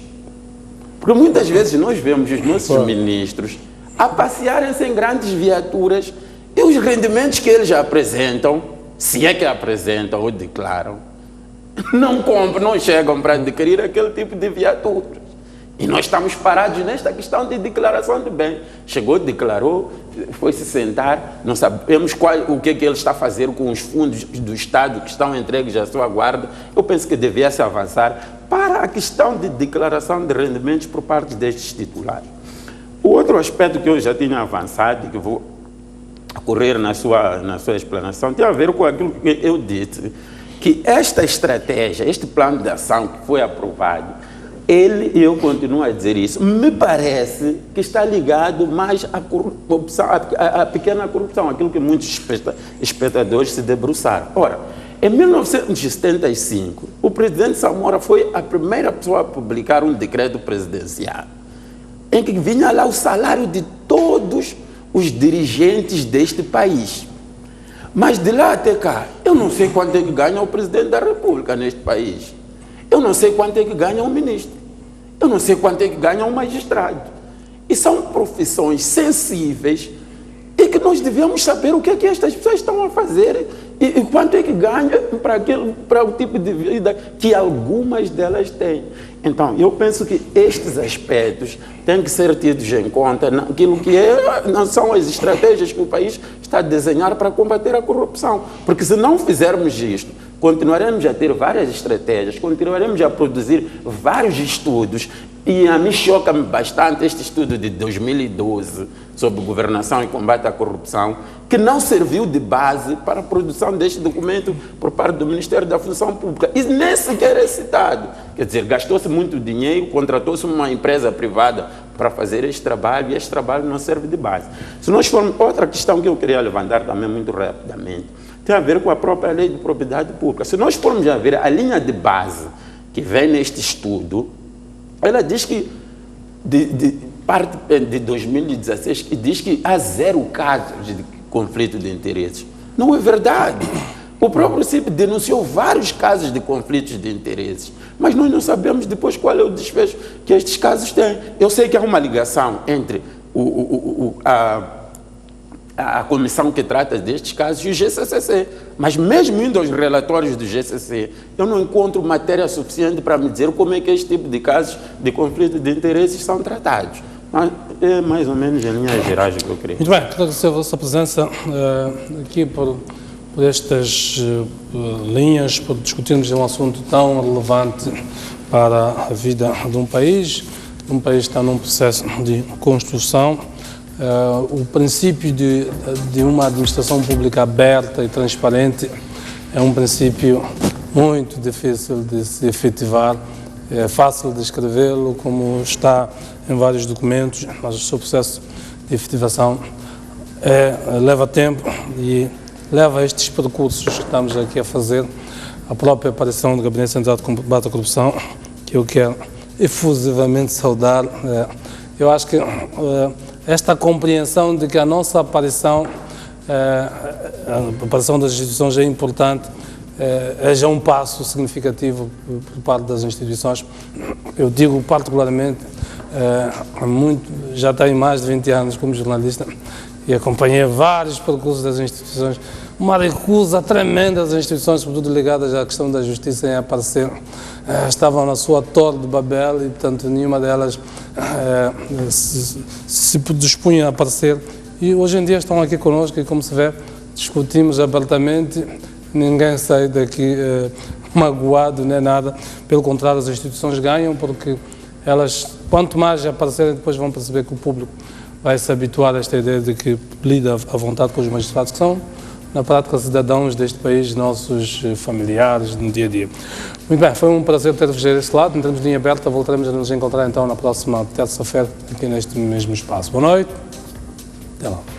Porque muitas vezes nós vemos os nossos ministros a passearem-se em grandes viaturas e os rendimentos que eles apresentam, se é que apresentam ou declaram, não compram, não chegam para adquirir aquele tipo de viaturas. E nós estamos parados nesta questão de declaração de bem. Chegou, declarou, foi se sentar, não sabemos o que ele está a fazer com os fundos do Estado que estão entregues à sua guarda. Eu penso que devia se avançar para a questão de declaração de rendimentos por parte destes titulares. O outro aspecto que eu já tinha avançado e que vou correr na sua explanação tem a ver com aquilo que eu disse, que esta estratégia, este plano de ação que foi aprovado, e eu continuo a dizer isso, me parece que está ligado mais à corrupção, à pequena corrupção, aquilo que muitos espectadores se debruçaram. Ora, em 1975, o presidente Samora foi a primeira pessoa a publicar um decreto presidencial, em que vinha lá o salário de todos os dirigentes deste país. Mas de lá até cá, eu não sei quanto é que ganha o presidente da República neste país. Eu não sei quanto é que ganha um ministro. Eu não sei quanto é que ganha um magistrado. E são profissões sensíveis e que nós devemos saber o que é que estas pessoas estão a fazer e quanto é que ganha para o tipo de vida que algumas delas têm. Então, eu penso que estes aspectos têm que ser tidos em conta naquilo que não são as estratégias que o país está a desenhar para combater a corrupção. Porque se não fizermos isto, continuaremos a ter várias estratégias, continuaremos a produzir vários estudos e a mim choca-me bastante este estudo de 2012 sobre governação e combate à corrupção, que não serviu de base para a produção deste documento por parte do Ministério da Função Pública e nem sequer é citado. Quer dizer, gastou-se muito dinheiro, contratou-se uma empresa privada para fazer este trabalho e este trabalho não serve de base. Se nós formos, outra questão que eu queria levantar também muito rapidamente, tem a ver com a própria lei de propriedade pública. Se nós formos a ver a linha de base que vem neste estudo, ela diz que, parte de 2016, que diz que há 0 casos de conflito de interesses. Não é verdade. O próprio CIP denunciou vários casos de conflitos de interesses, mas nós não sabemos depois qual é o desfecho que estes casos têm. Eu sei que há uma ligação entre a comissão que trata destes casos e o GCC, mas mesmo indo aos relatórios do GCC, eu não encontro matéria suficiente para me dizer como é que este tipo de casos de conflito de interesses são tratados. Mas é mais ou menos em linhas gerais que eu queria. Muito bem, quero agradecer a vossa presença aqui por estas linhas, por discutirmos um assunto tão relevante para a vida de um país que está num processo de construção. O princípio de uma administração pública aberta e transparente é um princípio muito difícil de se efetivar. É fácil de escrevê-lo, como está em vários documentos, mas o seu processo de efetivação leva tempo e leva a estes percursos que estamos aqui a fazer, a própria aparição do Gabinete Central de Combate à Corrupção, que eu quero efusivamente saudar. Eu acho que esta compreensão de que a nossa aparição, a aparição das instituições é importante, é já um passo significativo por parte das instituições. Eu digo particularmente, já tenho mais de 20 anos como jornalista e acompanhei vários percursos das instituições, uma recusa tremenda das instituições, sobretudo ligadas à questão da justiça, em aparecer. Estavam na sua torre de Babel e, portanto, nenhuma delas se dispunha a aparecer. E hoje em dia estão aqui conosco e, como se vê, discutimos abertamente, ninguém sai daqui magoado nem nada. Pelo contrário, as instituições ganham porque elas, quanto mais aparecerem, depois vão perceber que o público vai se habituar a esta ideia de que lida à vontade com os magistrados, que são na prática, cidadãos deste país, nossos familiares, no dia a dia. Muito bem, foi um prazer ter-vos deste lado. Em termos de linha aberta, voltaremos a nos encontrar então na próxima terça-feira, aqui neste mesmo espaço. Boa noite. Até lá.